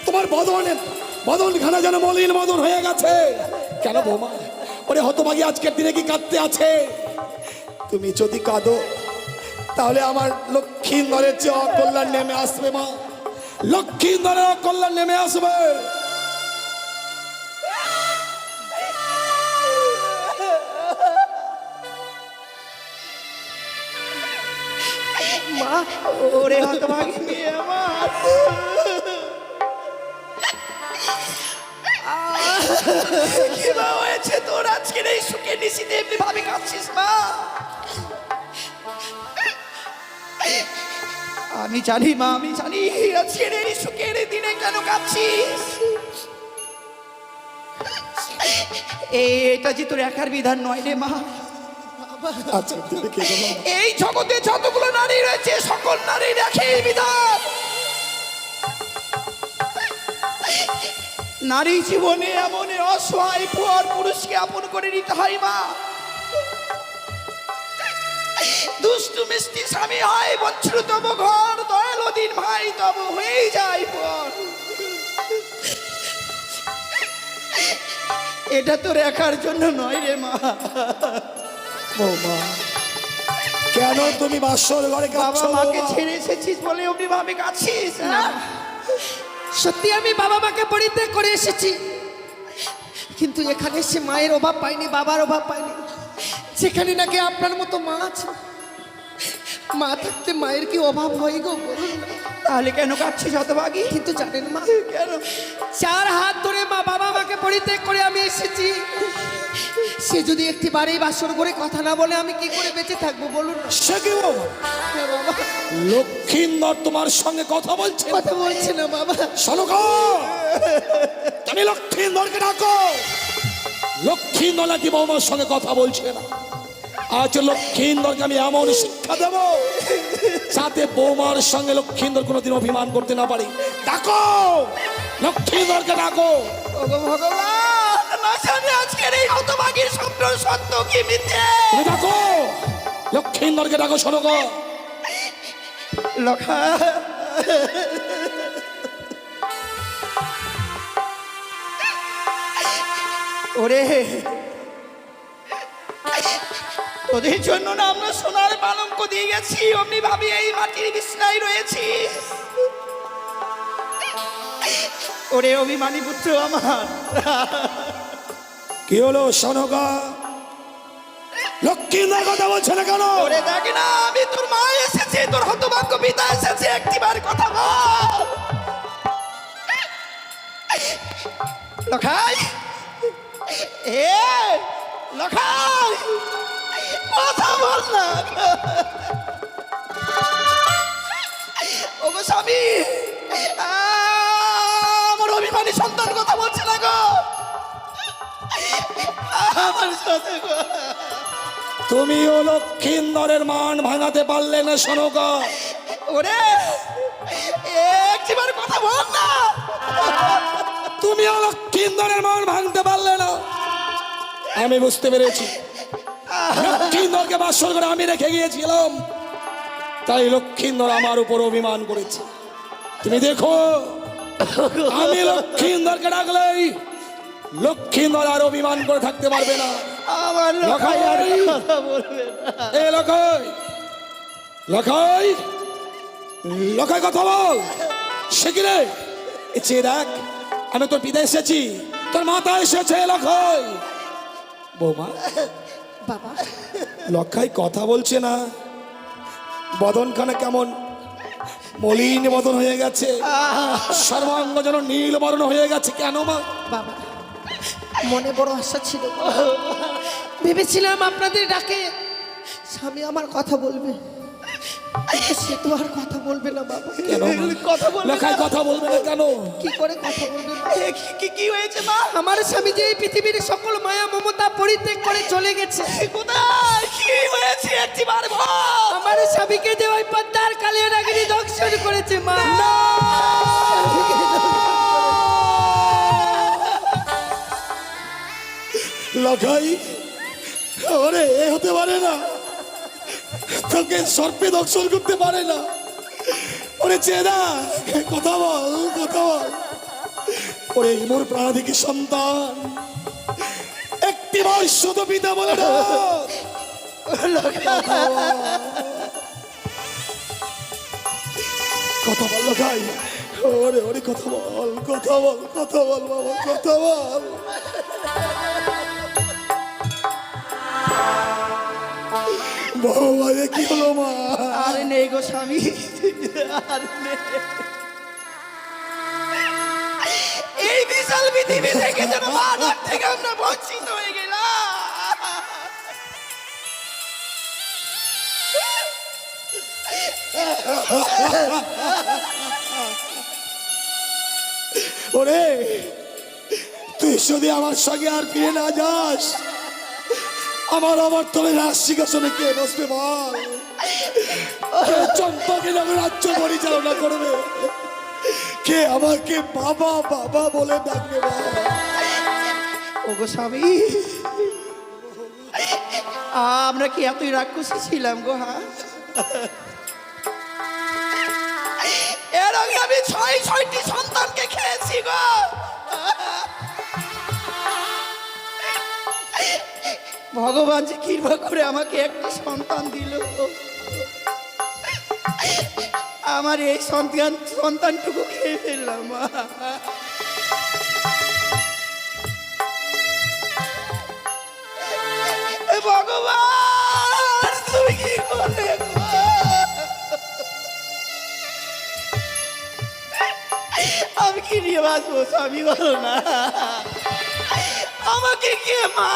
তোমার বদনখানা যেন মলিন মদন হয়ে গেছে। কেন বৌমা? ওরে হতভাগী আজকের দিনে কি কাঁদতে আছে? তুমি যদি কাঁদো তাহলে আমার লক্ষ্মীন্দরের যে অকল্যাণ নেমে আসবে মা, লক্ষ্মীন্দরের অকল্যাণ নেমে আসবে।
মা, ওরে হতভাগী মেয়ে আমার, কি বা হয়েছে তোর আজকের এই সুখে নিশিতে এমনি ভাবে কাঁদছিস মা? আমি জানি মা, আমি জানি আজকের এই সুখের এই দিনে কেন কাঁদছিস। এটা যে তোর একার বিধান নয় রে মা।
আচ্ছা তুমি কে বলো?
এই জগতে যতগুলো নারী রয়েছে সকল নারীর একই বিধান। নারী জীবনে এমন অসহায় পর পুরুষকে আপন করে নিতে হয় মা। দুষ্টু মিষ্টি স্বামী হয় বঞ্চিত তব ঘর, দয়ালু দিন ভাই তব হয়ে যায় পর। এটা তো রেখার জন্য নয় রে মা।
বৌমা, কেন তুমি বাসর ঘরে
বাবা
কাঁদছো?
মাকে ছেড়ে এসেছিস বলে অমনি ভাবে কাঁদছিস না?
সত্যি আমি বাবা মাকে পরিত্যাগ করে এসেছি, কিন্তু এখানে এসে মায়ের অভাব পাইনি, বাবার অভাব পাইনি। যেখানে নাকি আপনার মতো মা আছে, মা থাকতে মায়ের কি অভাব হয় গো বলুন না?
তাহলে কেন কাঁদছিস হতভাগী?
কিন্তু জানেন মা,
কেন?
4 হাত ধরে মা বাবা মাকে পরিত্যাগ করে আমি এসেছি, সে যদি একটি বারেই বাসর করে কথা না বলে আমি কি করে বেঁচে থাকবো বলুন না?
সে কি বৌমা?
হ্যাঁ বাবা,
লক্ষ্মীন্দর তোমার সঙ্গে কথা বলছে।
কথা বলছে না বাবা।
শোনকা, তুমি লক্ষ্মীন্দরকে ডাকো। লক্ষ্মীন্দর নাকি বৌমার সঙ্গে কথা বলছে না। আজ লক্ষ্মীন্দরকে আমি এমন শিক্ষা দেব যাতে বৌমার সঙ্গে লক্ষ্মীন্দর কোনোদিন অভিমান করতে না পারে। ডাকো, লক্ষ্মীন্দরকে ডাকো।
ওগো ভগবান, না জানি আজকের এই হতভাগীর স্বপ্ন সত্য কি মিথ্যে।
তুমি ডাকো, লক্ষ্মীন্দরকে ডাকো। শোনকা,
লক্ষা
ওরে তোদের জন্য না আমরা সোনার পালঙ্ক দিয়ে গেছি, অমনি ভাবি এই মাটির বিছনায় রয়েছি। ওরে অভিমানী পুত্র আমার,
কি হলো সনকা? লক্ষ্মীন্দর কথা বলছে না কেন?
ওরে দেখ না, আমি তোর মা এসেছে, তোর হতভাগ্য পিতা এসেছে, একটিবার কথা বল। লখাই, এ লখাই, কথা বল না। ওগো স্বামী, আমার অভিমানী সন্তান কথা বলছে না গো, আমার সাথে গো।
তুমিও লক্ষ্মীন্দরের মান ভাঙাতে পারলে না সনকা?
ওরে একটিবার কথা বল না।
তুমিও লক্ষ্মীন্দরের মান ভাঙতে পারলে না? আমি বুঝতে পেরেছি, লক্ষ্মীন্দরকে বাসর করে আমি রেখে গিয়েছিলাম, তাই লক্ষ্মীন্দর আমার উপর অভিমান করেছে। তুমি দেখো, আমি লক্ষ্মীন্দরকে ডাকলেই লক্ষ্মীন্দর আর অভিমান করে থাকতে পারবে না।
আমার লখাই আর
লখাই!
কথা বলবে না।
এ লখাই, লখাই, লখাই কথা বল। সে কি রে? এ চেয়ে দেখ, আমি তোর পিতা এসেছি, তোর মাতা এসেছে। লখাই, বৌমা,
বাবা,
লখাই কথা বলছে না, বদনখানা কেমন মলিন বদন হয়ে গেছে, সর্বাঙ্গ যেন নীল বর্ণ হয়ে গেছে। কেন মা?
বাবা, মনে বড় আশা ছিল, ভেবেছিলাম আপনাদের ডাকে স্বামী আমার কথা বলবে, সে তো আর কথা বলবে না বাবা।
কেন মা?
কথা বলবে
লখাই
না?
কথা বলবে না কেন?
কি করে কথা বলবে মা?
কি হয়েছে মা?
আমার স্বামী যে এই পৃথিবীর সকল মায়া মমতা পরিত্যাগ করে চলে গেছে।
কোথায় কি হয়েছে একটিবার বল।
আমার স্বামীকে যে ওই পদ্মার কালিয়া নাগিনী দর্শন করেছে মা।
লখাই, ওরে এ হতে পারে না, তোকে সর্পে দর্শন করতে পারে না। ওরে চেনা, কথা বল, কথা বল। ওরে মোর প্রাণাধিক সন্তান, একটি শুধু পিতা বলে না। কথা বল লখাই, ওরে ওরে কথা বল, কথা বল, কথা বল বাবা, কথা বল। বাবা, এ কি হলো মা?
আর নেই গো স্বামী, আর নেই। এই বিশাল পৃথিবী থেকে যেন মানব থেকে আমরা বঞ্চিত হয়ে গেলাম।
ওরে, তুই যদি আমার সঙ্গে আর ফিরে না যাস, আমার তলে রাজ সিংহাসনে কে বসবে বল? কে চম্পাকে রাজ্য পরিচালনা করবে? কে আমাকে বাবা বাবা বলে ডাকবে বল?
ওগো স্বামী, আমরা কি এতই রাক্ষসী ছিলাম গো? হ্যাঁ, এর আগে আমি ছয়টি সন্তানকে খেয়েছি গো। ভগবান যে কৃপা করে আমাকে একটি সন্তান দিল, আমার এই সন্তানটুকু খেয়ে ফেললাম। ভগবান তুমি কি করে? আমি কি নিয়ে বাঁচবো স্বামী, বলো না, আমাকে কে মা?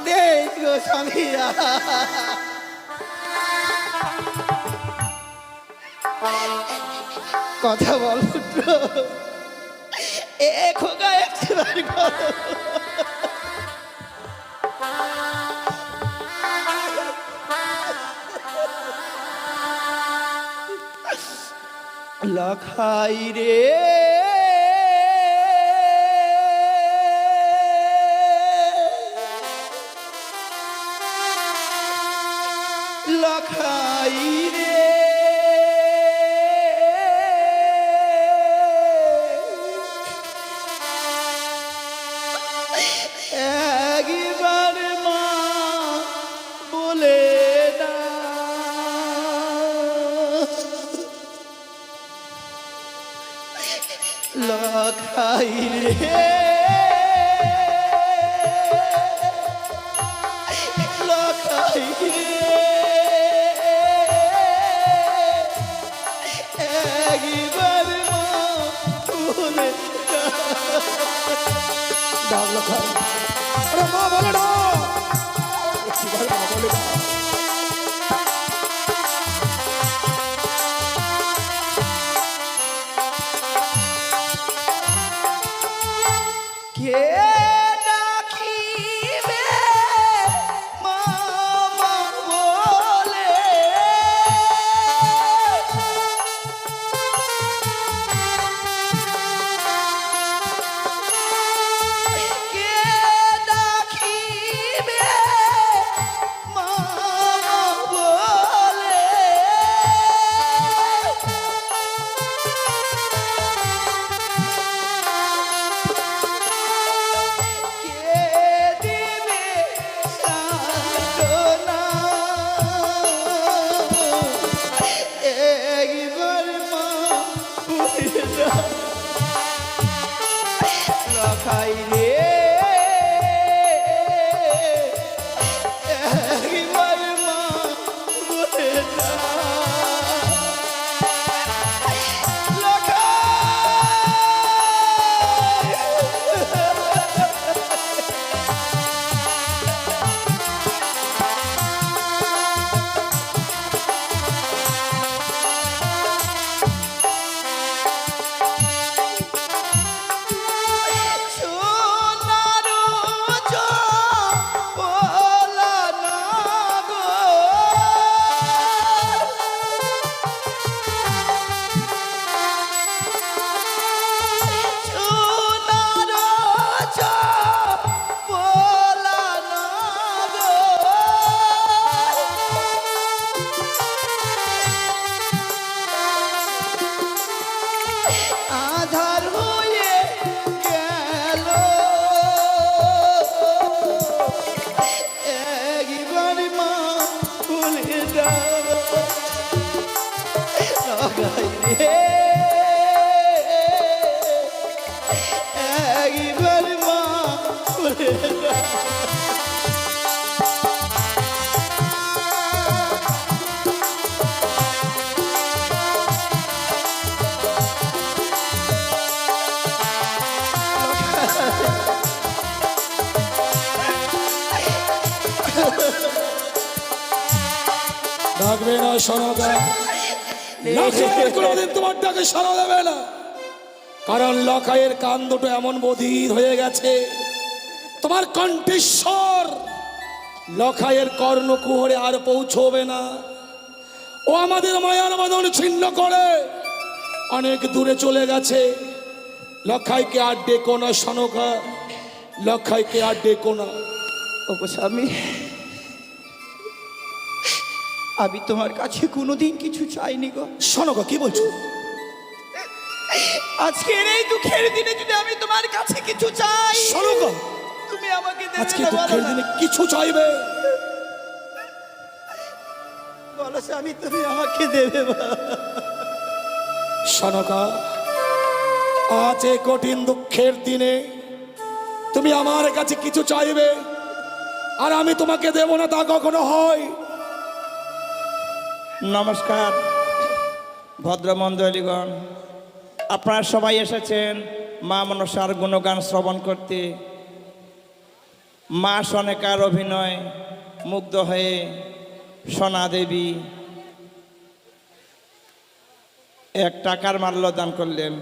দেখ গো স্বামী, কথা বল পুত্র, এ খোকা একবার কথা। লখাই রে, লখাই রে,
লখাই রে লখাই রে একবার মা বলে
ডাক লখাই, আরে মা বলে না, একবার মা বলে না।
কে ডাকিবে মামা বলে কে ডাকিবে মামা বলে কে দিবে সান্ত্বনা একবার মা বলে দাও লখাই রে একবার মা বলে দাও সোনারু চপলা নগর সোনারু চপলা নগর আধার হয়ে গেল একবার মা বলে দাও লখাই রে একবার মা বলে দাও
ডাকবে না সনকা, লখাইয়ের কোনোদিন তোমার ডাকে সাড়া দেবে না, কারণ লখাইয়ের কান দুটো এমন বধির হয়ে গেছে, তোমার কণ্ঠেশ্বর লখাইয়ের কর্ণকুহরে আর পৌঁছবে না। ও আমাদের মায়ার বাঁধন ছিন্ন করে অনেক দূরে চলে গেছে। লখাইকে আর ডেকো না সনকা, লখাইকে আর ডেকো না।
ওগো স্বামী, আমি তোমার কাছে কোনোদিন কিছু চাইনি গো।
সনকা কি বলছো?
আজকের এই দুঃখের দিনে যদি আমি তোমার কাছে কিছু চাই,
সনকা
তুমি আমাকে দেবে
আজকে
না বলো
দুঃখের
না?
দিনে কিছু চাইবে?
বলো স্বামী, তুমি আমাকে দেবে বা?
সনকা, আজ এই কঠিন দুঃখের দিনে তুমি আমার কাছে কিছু চাইবে আর আমি তোমাকে দেব না, তা কখনো হয়?
নমস্কার ভদ্রমণ্ডলীগণ, আপনারা সবাই এসেছেন মা মনসার গুণগান শ্রবণ করতে। মা সনেকার অভিনয় মুগ্ধ হয়ে সোনা দেবী এক টাকার মাল্য দান করলেন।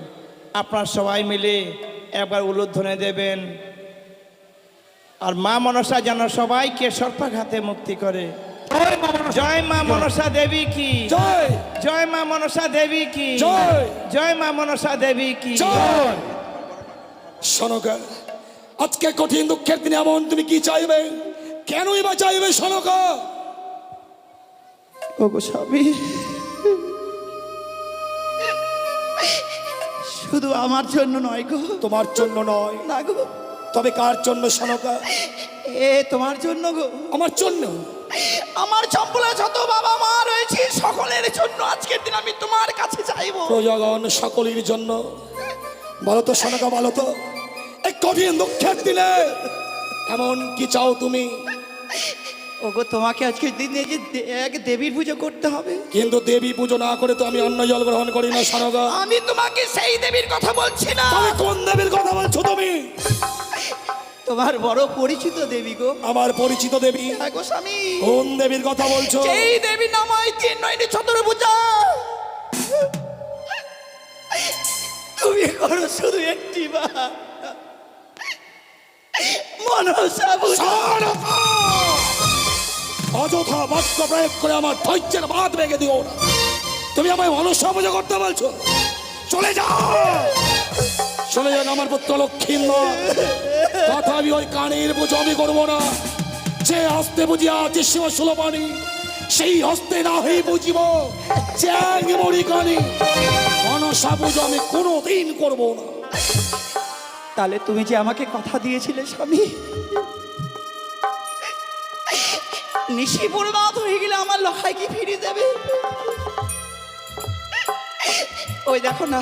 আপনারা সবাই মিলে একবার উলুধ্বনি দেবেন, আর মা মনসা যেন সবাইকে সর্পাঘাতে মুক্তি করে। জয় মা মনসা দেবী কি
জয়,
জয় মা মনসা দেবী কি
জয়,
জয় মা মনসা দেবী কি
জয়। সনকা, আজকে কঠিন দুঃখের দিনে এমন তুমি কি চাইবে? কেনই বা চাইবে সনকা?
ওগো স্বামী, শুধু আমার জন্য নয় গো।
তোমার জন্য নয়,
না গো,
তবে কার জন্য সনকা?
এ তোমার জন্য গো।
আমার জন্য।
আমার চম্পলা যত বাবা মা রয়েছে সকলের জন্য আজকের দিন আমি তোমার কাছে চাইবো।
প্রজাগণ সকলের জন্য বলো তো সনকা, বলো তো এই কঠিন দুঃখের দিনে এমন কি চাও তুমি?
ওগো তোমাকে আজকে দিনে যে এক দেবীর পুজো করতে হবে।
কিন্তু দেবী পুজো না করে তো আমি অন্ন জল গ্রহণ করি না সনকা।
আমি তোমাকে সেই দেবীর কথা বলছি না।
তুমি কোন দেবীর কথা বলছো তুমি?
তোমার বড় পরিচিত দেবী গো।
আমার পরিচিত দেবী?
হ্যাঁ গো স্বামী।
কোন দেবীর কথা বলছো?
সেই দেবীর নাম হয় তিন নয়নি চতুর্ভুজা। তুমি করো শুধু একটি বার মনসা পূজা।
সনকা! অযথা বাক্য প্রয়োগ করে আমার ধৈর্যের বাঁধ ভেঙে দিও না। তুমি আমায় মনসা পুজো করতে বলছো? চলে যাও, চলে যান আমার পুত্র লক্ষ্মীন্দর। তথাপি ওই কানের পুজো আমি করবো না। যে হস্তে বুঝিয়া আছে শিব সুলপানি, সেই হস্তে না হয়ে বুঝিব চ্যাং মরি কানি। মনসা পুজো আমি কোনোদিন করবো না।
তাহলে তুমি যে আমাকে কথা দিয়েছিলে স্বামী, নিশিপুর রাত হয়ে গেলে আমার লখাই কি ফিরিয়ে দেবে? ওই দেখো না,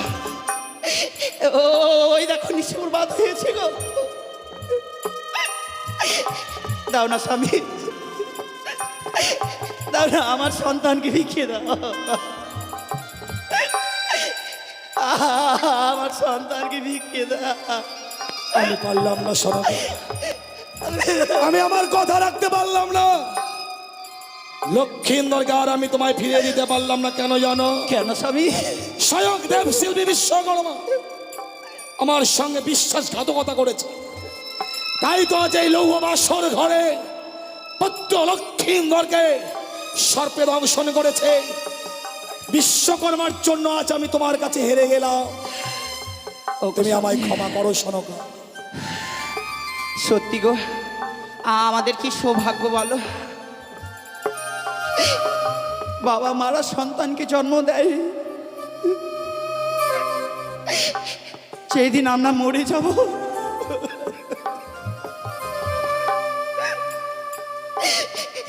ওই দেখো নিশিপুর বাদ হয়েছে গো। দাও না স্বামী, দাও না, আমার সন্তানকে ভিখিয়ে দাও। আমার সন্তানকে ভিখিয়ে দাও।
আমি পারলাম না সনকা, আমি আমার কথা রাখতে পারলাম না। লক্ষ্মীন্দরকে আর আমি তোমায় ফিরিয়ে দিতে পারলাম না। কেন জানো?
কেন স্বামী?
স্বয়ং দেবশিল্পী বিশ্বকর্মা আমার সঙ্গে বিশ্বাসঘাতকতা করেছে। তাই তো আজ এই লৌহ বাসর ঘরে পুত্র লক্ষ্মীন্দরকে সর্পে দংশন করেছে। বিশ্বকর্মার জন্য আজ আমি তোমার কাছে হেরে গেলাম। তুমি আমায় ক্ষমা করো সনকা।
সত্যি গো, আমাদের কি সৌভাগ্য বলো, বাবা মারা সন্তানকে জন্ম দেয়। সেই দিন আমরা মরে যাব,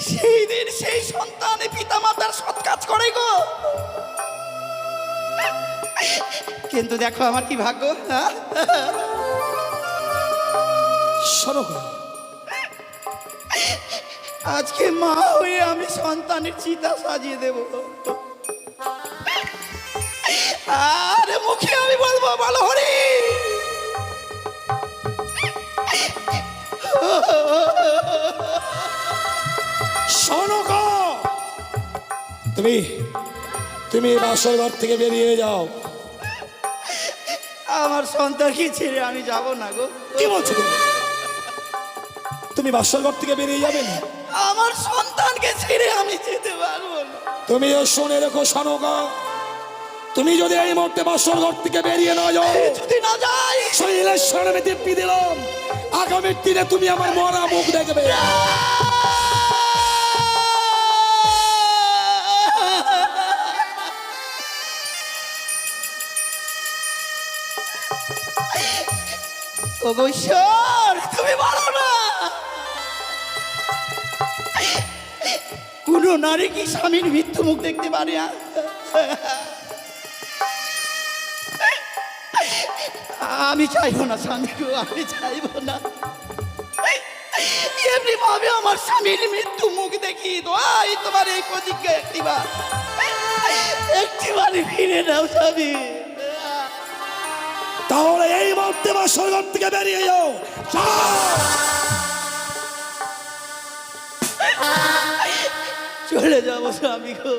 সেই দিন সেই সন্তানে পিতা মাতার সৎ কাজ করে গো। কিন্তু দেখো আমার কি ভাগ্য। হ্যাঁ,
সনকা,
আজকে মা হয়ে আমি সন্তানের চিতা সাজিয়ে দেব। আরে মুখে আমি বলবো বলো হরি।
সনকা, তুমি বাসর ঘর থেকে বেরিয়ে যাও।
আমার সন্তানকে ছেড়ে আমি যাব না গো।
কি বলছো তুমি? তুমি বাসর ঘর থেকে বেরিয়ে যাবে না?
আমার সন্তানকে ছেড়ে আমি যেতে পারবো না।
তুমিও শুনে রেখো সনকা, তুমি যদি এই মুহূর্তে বাসর ঘর থেকে বেরিয়ে না যাও,
যদি না যাই,
শরীরের সামনে দিব্যি দিলাম, আগামী দিনে তুমি আমার মরা মুখ দেখবে।
ওগো ঈশ্বর, তুমি বলো না, কোন নারী কি স্বামীর মৃত্যু মুখ দেখতে পারে? আমি চাইবো না স্বামী গো, আমি চাইবো না। এমনি ভাবে আমার স্বামীর মৃত্যু মুখ দেখি দোয়াই তোমার এই প্রতিজ্ঞা একটিবার ফিরে নাও স্বামী।
তাহলে এই মুহূর্তে বাসর ঘর থেকে বেরিয়ে যাও।
চলে যাবো স্বামী গো।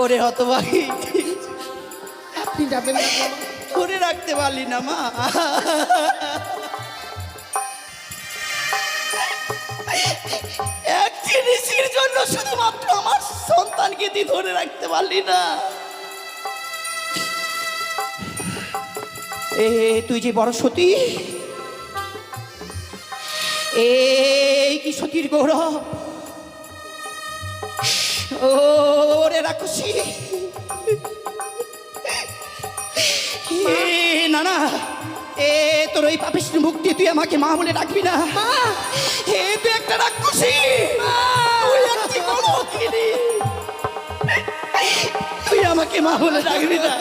ওরে হতভাগী,
আপনি যাবেন না গো?
ধরে রাখতে পারলি না মা। এক জিনিসের জন্য শুধুমাত্র আমার সন্তানকে তুই ধরে রাখতে পারলি না। তুই যে বড় সতী, এই কি সতীর গৌরব। ওরে রাক্ষসী, না না, তোর ওই পাপিষ্ঠ মুক্তি তুই আমাকে মা বলে ডাকবি না। তুই একটা রাক্ষসী, তুই একটি কলঙ্কিনী। তুই
মা বলে ডাকবি না।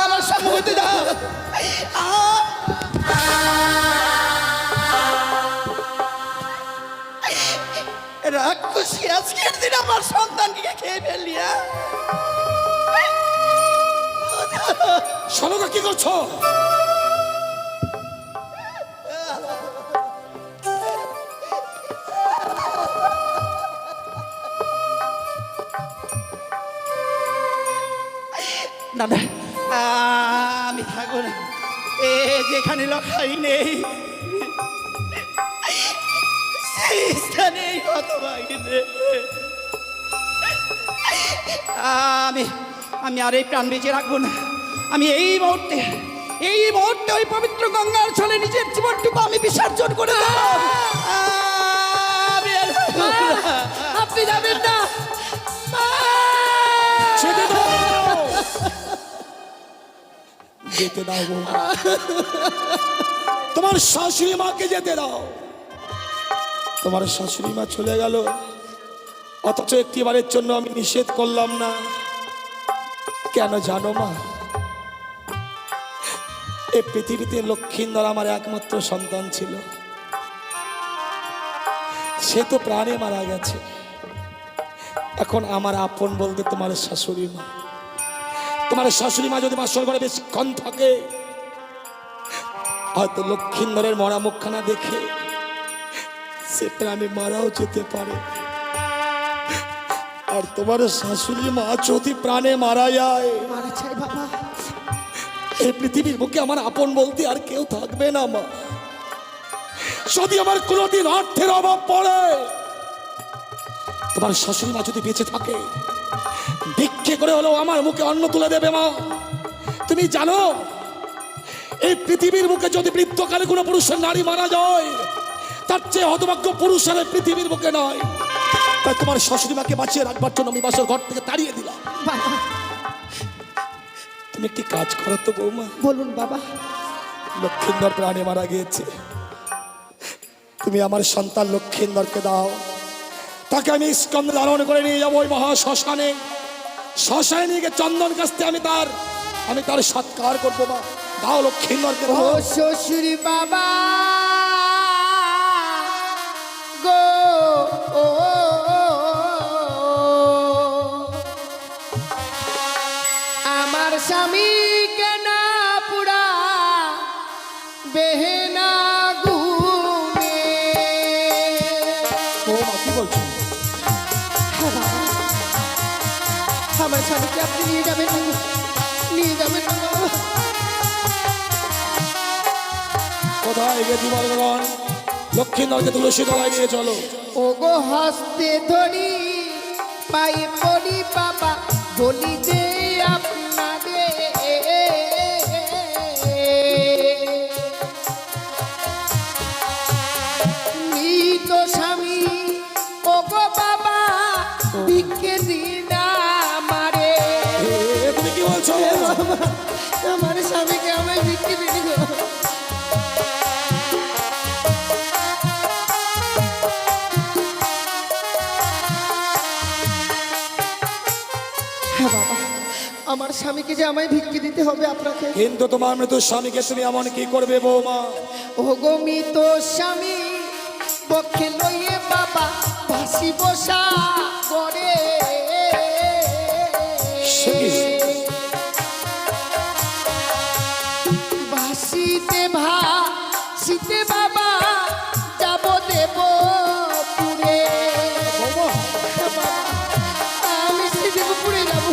আমার সম্মতি দাও। রাক্ষসী আজকের দিন আমার সন্তানকে খেয়ে ফেললি।
সনকা কি করছো?
দাদা আমি থাকবো না, এ যেখানে লখাই নেই সেই স্থানেই হতভাগী রে। আমি আর এই প্রাণ বেঁচে রাখবো না। আমি এই মুহূর্তে ওই পবিত্র গঙ্গার ছলে নিজের জীবনটুকু আমি বিসর্জন করে দেব। আপনি যাবেন না।
যেতে দাও, যেতে দাও বৌমা। তোমার শাশুড়ি মাকে যেতে দাও। তোমার শাশুড়ি মা চলে গেল, অথচ একটিবারের জন্য আমি নিষেধ করলাম না। কেন জানো মা? এই পৃথিবীতে লক্ষ্মীন্দর আমার একমাত্র সন্তান ছিল, সে তো প্রাণে মারা গেছে। এখন আমার আপন বলতে তোমার শাশুড়ি মা। তোমার শাশুড়ি মা যদি বাসর ঘরে বেশিক্ষণ থাকে, হয়তো লক্ষ্মীন্দরের মরা মুখখানা দেখে সে প্রাণে মারাও যেতে পারে। আর তোমার শাশুড়ি মা যদি প্রাণে মারা যায়,
মারা চাই বাবা।
এই পৃথিবীর বুকে আমার আপন বলতে আর কেউ থাকবে না মা। যদি আমার কোনোদিন অর্থের অভাব পড়ে, তোমার শাশুড়ি মা যদি বেঁচে থাকে, ভিক্ষে করে হলেও আমার মুখে অন্ন তুলে দেবে মা। তুমি জানো এই পৃথিবীর বুকে যদি বৃদ্ধকালে কোনো পুরুষের নারী মারা যায়, তার চেয়ে হতভাগ্য পুরুষের পৃথিবীর বুকে নয়। তাই তোমার শাশুড়ি মাকে বাঁচিয়ে রাখবার জন্য আমি বাসর ঘর থেকে তাড়িয়ে দিলাম। তুমি একটি কাজ করো তো বৌমা।
বলুন বাবা।
লক্ষ্মীন্দর প্রাণে মারা গিয়েছে, তুমি আমার সন্তান লক্ষ্মীন্দরকে দাও। তাকে আমি স্কন্ধে ধারণ করে নিয়ে যাবো ওই মহা শ্মশানে। শ্মশানে নিয়ে গিয়ে চন্দন কাস্তে আমি তার সৎকার করবো মা। দাও লক্ষ্মীন্দরকে
ও
দাও।
শ্বশুর বাবা গো, ও আমার স্বামী কেনা পুরা বেহেনা গুনে।
বৌমা কি বলছো?
আমার স্বামীকে আপনি নিয়ে যাবেন না, নিয়ে যাবেন না বাবা।
কোথায় গেছি বলগণ? লক্ষ্মীন্দরকে তুলসী তলায় নিয়ে চলো।
ওগো হস্তে ধরি পায়ে পড়ি বাবা, বলি দে আপনাদের মৃত স্বামী। ওগো বাবা ভিক্ষে দিন আমারে।
তুমি কি বলছো?
আমার স্বামীকে আমায় ভিক্ষে দিন গো। হ্যাঁ বাবা, আমার স্বামীকে যে আমায় ভিক্ষে দিতে হবে আপনাকে।
কিন্তু তোমার মৃত স্বামীকে তুমি এমন কি করবে বৌমা?
ওগো মৃত স্বামী বক্ষে লইয়ে বাবা ভাসি বসা করে। ভাসিতে ভাসিতে বাবা যাব দেব পুরে। আমি সে দেব পুরে যাব।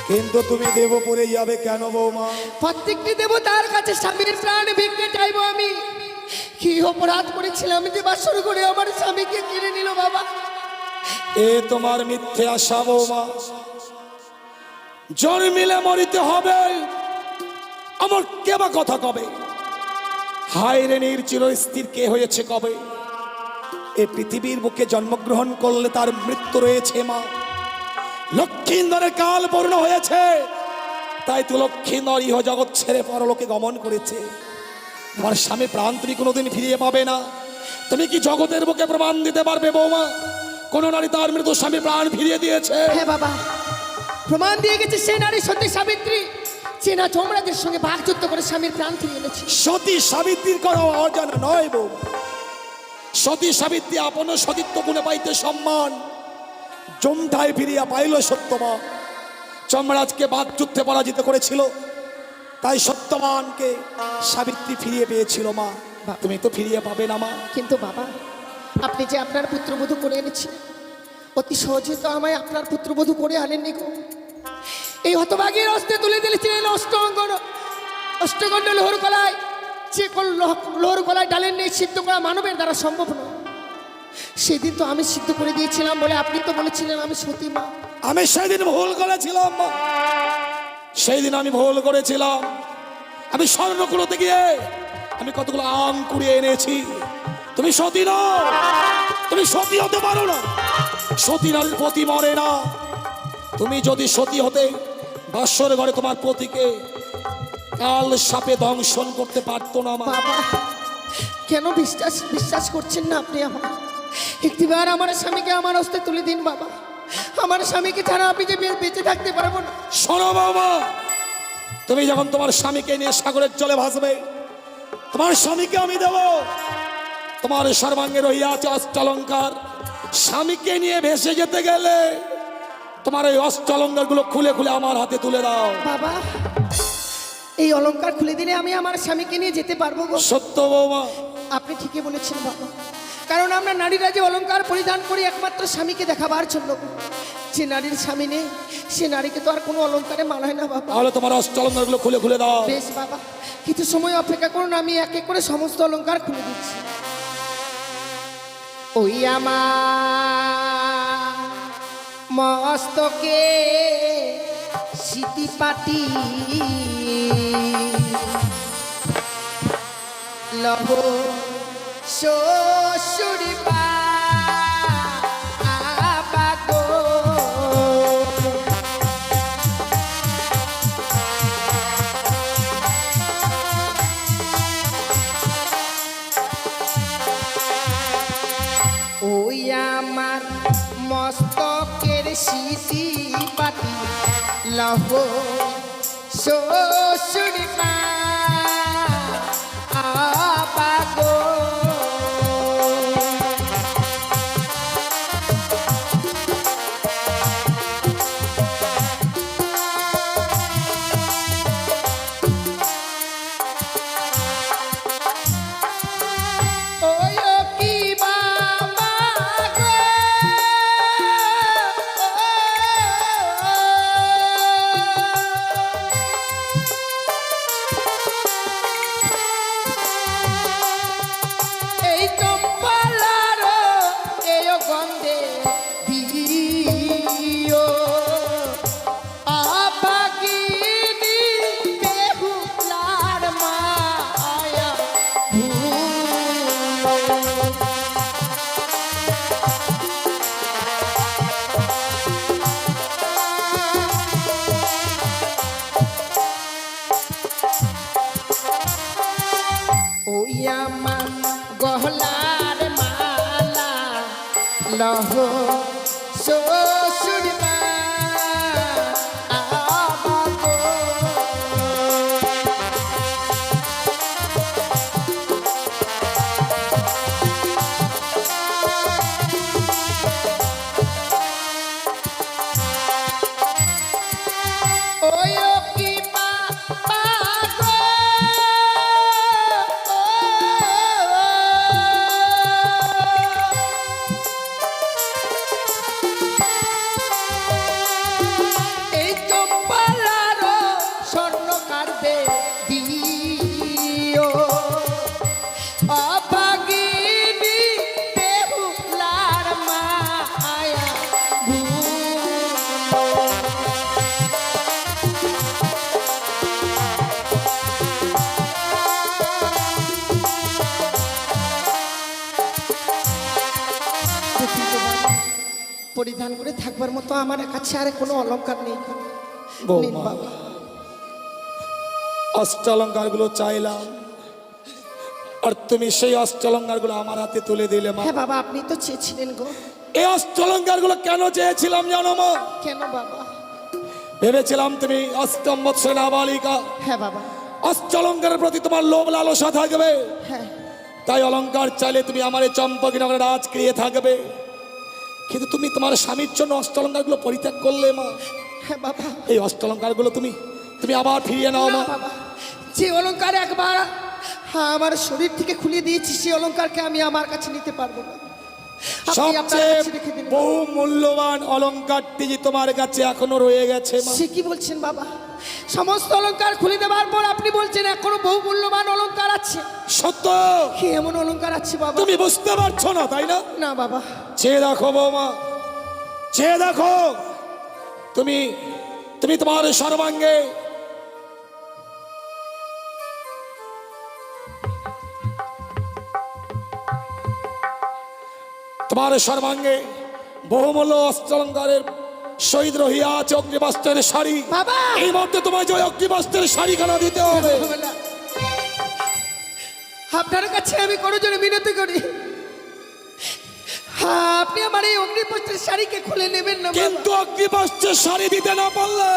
কিন্তু তুমি দেবপুরে যাবে কেন বৌমা?
প্রত্যেকটি দেবতার কাছে স্বামীর প্রাণ ভিক্ষে চাইবো আমি। কি অপরাধ করেছিলাম যে বাসর করে আমার স্বামীকে কিনে নিল বাবা।
এ তোমার মিথ্যে আশা বৌমা। জন্মিলে মরিতে হবে, আমার কেবা কথা কবে? হায় রে নির্চির স্থির কে হয়েছে কবে? এ পৃথিবীর বুকে জন্মগ্রহণ করলে তার মৃত্যু রয়েছে মা। লক্ষ্মীন্দরের কাল পূর্ণ হয়েছে, তাই তো লক্ষ্মীন্দর ইহ জগৎ ছেড়ে পরলোকে গমন করেছে। তোমার স্বামী প্রাণ তুমি কোনোদিন ফিরিয়ে পাবে না। তুমি কি জগতের বুকে প্রমাণ দিতে পারবে বৌমা কোন নারী তার মৃত স্বামী প্রাণ ফিরিয়ে দিয়েছে?
হ্যাঁ বাবা, প্রমাণ দিয়ে গেছে সে নারী সতী সাবিত্রী, চেনা চমড়াদের সঙ্গে বাঘযুদ্ধ করে স্বামীর প্রাণ ফিরিয়ে এনেছে।
সতী সাবিত্রীর কোনো অজানা নয় বৌমা। সতী সাবিত্রী আপন সতীত্ব গুণে পাইতে সম্মান জমটায় ফিরিয়া পাইল সত্যমা। চমরাজকে বাঘযুদ্ধে পরাজিত করেছিল, তাই সত্যবানকে সাবিত্রী ফিরিয়ে পেয়েছিল মা। তুমি তো ফিরিয়ে পাবে না মা।
কিন্তু বাবা, আপনি যে আপনার পুত্রবধূ করে এনেছেন, অতি সহজে তো আমায় আপনার পুত্রবধূ করে আনেননি গো। এই হতভাগীর হস্তে তুলে দিয়েছিলেন অষ্টগণ্ড লোহর গলায়, যে লোহর গলায় ডালের নেই সিদ্ধ করা মানবের দ্বারা সম্ভব নয়। সেদিন তো আমি সিদ্ধ করে দিয়েছিলাম বলে আপনি তো বলেছিলেন আমি সতী মা।
আমি সেদিন ভুল করেছিলাম মা, সেই দিন আমি ভুল করেছিলাম। আমি স্বর্ণকুলতে গিয়ে আমি কতগুলো আম কুড়িয়ে এনেছি। তুমি সতী নও, তুমি সতী হতে পারো না। সতী নারীর পতি মরে না। তুমি যদি সতী হতে বাসর ঘরে তোমার পতিকে কাল সাপে দংশন করতে পারতো না মা।
বাবা, কেন বিশ্বাস করছেন না আপনি আমার? একটিবার আমার স্বামীকে আমার হস্তে তুলে দিন বাবা। আমার স্বামীকে ছাড়া আমি যে বেঁচে থাকতে পারবো না।
শোনো বাবা, তুমি যখন তোমার স্বামীকে নিয়ে সাগরের জলে ভাসবে, তোমার স্বামীকে আমি দেব। তোমার সর্বাঙ্গে রহিয়াছে অষ্টালঙ্কার। স্বামীকে নিয়ে ভেসে যেতে গেলে তোমার এই অষ্টালঙ্কার গুলো খুলে খুলে আমার হাতে তুলে দাও।
বাবা, এই অলংকার খুলে দিলে আমি আমার স্বামীকে নিয়ে যেতে পারবো গো।
সত্য বৌমা,
আপনি ঠিকই বলেছেন বাবা, কারণ আমরা নারীরা যে অলংকার পরিধান করি একমাত্র স্বামীকে দেখাবার জন্য। যে নারীর স্বামী নেই সে নারীকে তো আর কোনো অলংকারে মানায় না বাবা।
তাহলে তোমার অষ্টালঙ্কার গুলো খুলে খুলে দাও।
বেশ বাবা, কিছু সময় অপেক্ষা করুন, আমি এক এক করে সমস্ত অলংকার খুলে দিচ্ছি। ওই আমার মস্তকে সিটি পাটি লহ শ্বশুর বাগো। ওই আমার মস্তকের সিটি পাটি লহ শ্বশুর বাগো। ওই আমার গহলার মালা লহ শ্বশুর বাগো। ওই কি বাগো। এই চম্পালার স্বর্ণ কাটবে দিও অভাগিনী বেহুলার মায়া পরিধান করে থাকবার মতো আমার কাছে আর কোনো অলংকার নেই। নিন
বৌমা,
বাবা।
অষ্টালঙ্কার গুলো চাইলাম, আর তুমি সেই অষ্টলঙ্কারগুলো আমার হাতে তুলে দিলে মা।
হ্যাঁ বাবা, আপনি তো চেয়েছিলেন গো।
এই অষ্টলঙ্কারগুলো কেন চেয়েছিলাম জানো মা?
কেন বাবা?
ভেবেছিলাম তুমি অষ্টম বৎসরের নাবালিকা,
হ্যাঁ বাবা।
অষ্টলঙ্কারের প্রতি তোমার লোভ লালসা থাকবে,
হ্যাঁ
তাই অলঙ্কার চাইলে তুমি আমার এই চম্পকনগরে রাজ ক্রিয়ে থাকবে। কিন্তু তুমি তোমার স্বামীর জন্য অষ্টলঙ্কারগুলো পরিত্যাগ করলে মা।
হ্যাঁ বাবা।
এই অষ্টলঙ্কারগুলো তুমি তুমি আবার ফিরিয়ে নাও মা।
না বাবা, যে অলংকার একবার আমার শরীর থেকে খুলে দিয়েছি, সেই অলংকারকে আমি আমার কাছে নিতে পারবো না। আপনি আপনার
সবচেয়ে
কাছে রেখে দিন।
বহু মূল্যবান অলঙ্কারটি যে তোমার কাছে এখনো রয়ে গেছে মা।
সে কি বলছেন বাবা? সমস্ত অলংকার খুলে দেওয়ার পর আপনি বলছেন এখনো বহু মূল্যবান অলংকার আছে?
সত্য।
কি এমন অলংকার আছে বাবা?
তুমি বুঝতে পারছো না তাই না?
না বাবা।
চেয়ে দেখো বৌমা, চেয়ে দেখো। তুমি তুমি তোমার সর্বাঙ্গে তোমার সর্বাঙ্গে বহুমূল্য অষ্টলঙ্কারের শহীদ রহিয়া আছে অগ্নিবস্ত্রের শাড়ি।
বাবা!
এই মধ্যে তোমায় যে অগ্নিবস্ত্রের শাড়িখানা দিতে হবে।
হবে না। আপনার কাছে আমি কোনো জন্য মিনতি করি, আপনি আমার এই অগ্নিপত্রের শাড়িকে খুলে নেবেন না বাবা।
কিন্তু অগ্নিবস্ত্রের শাড়ি দিতে না পারলে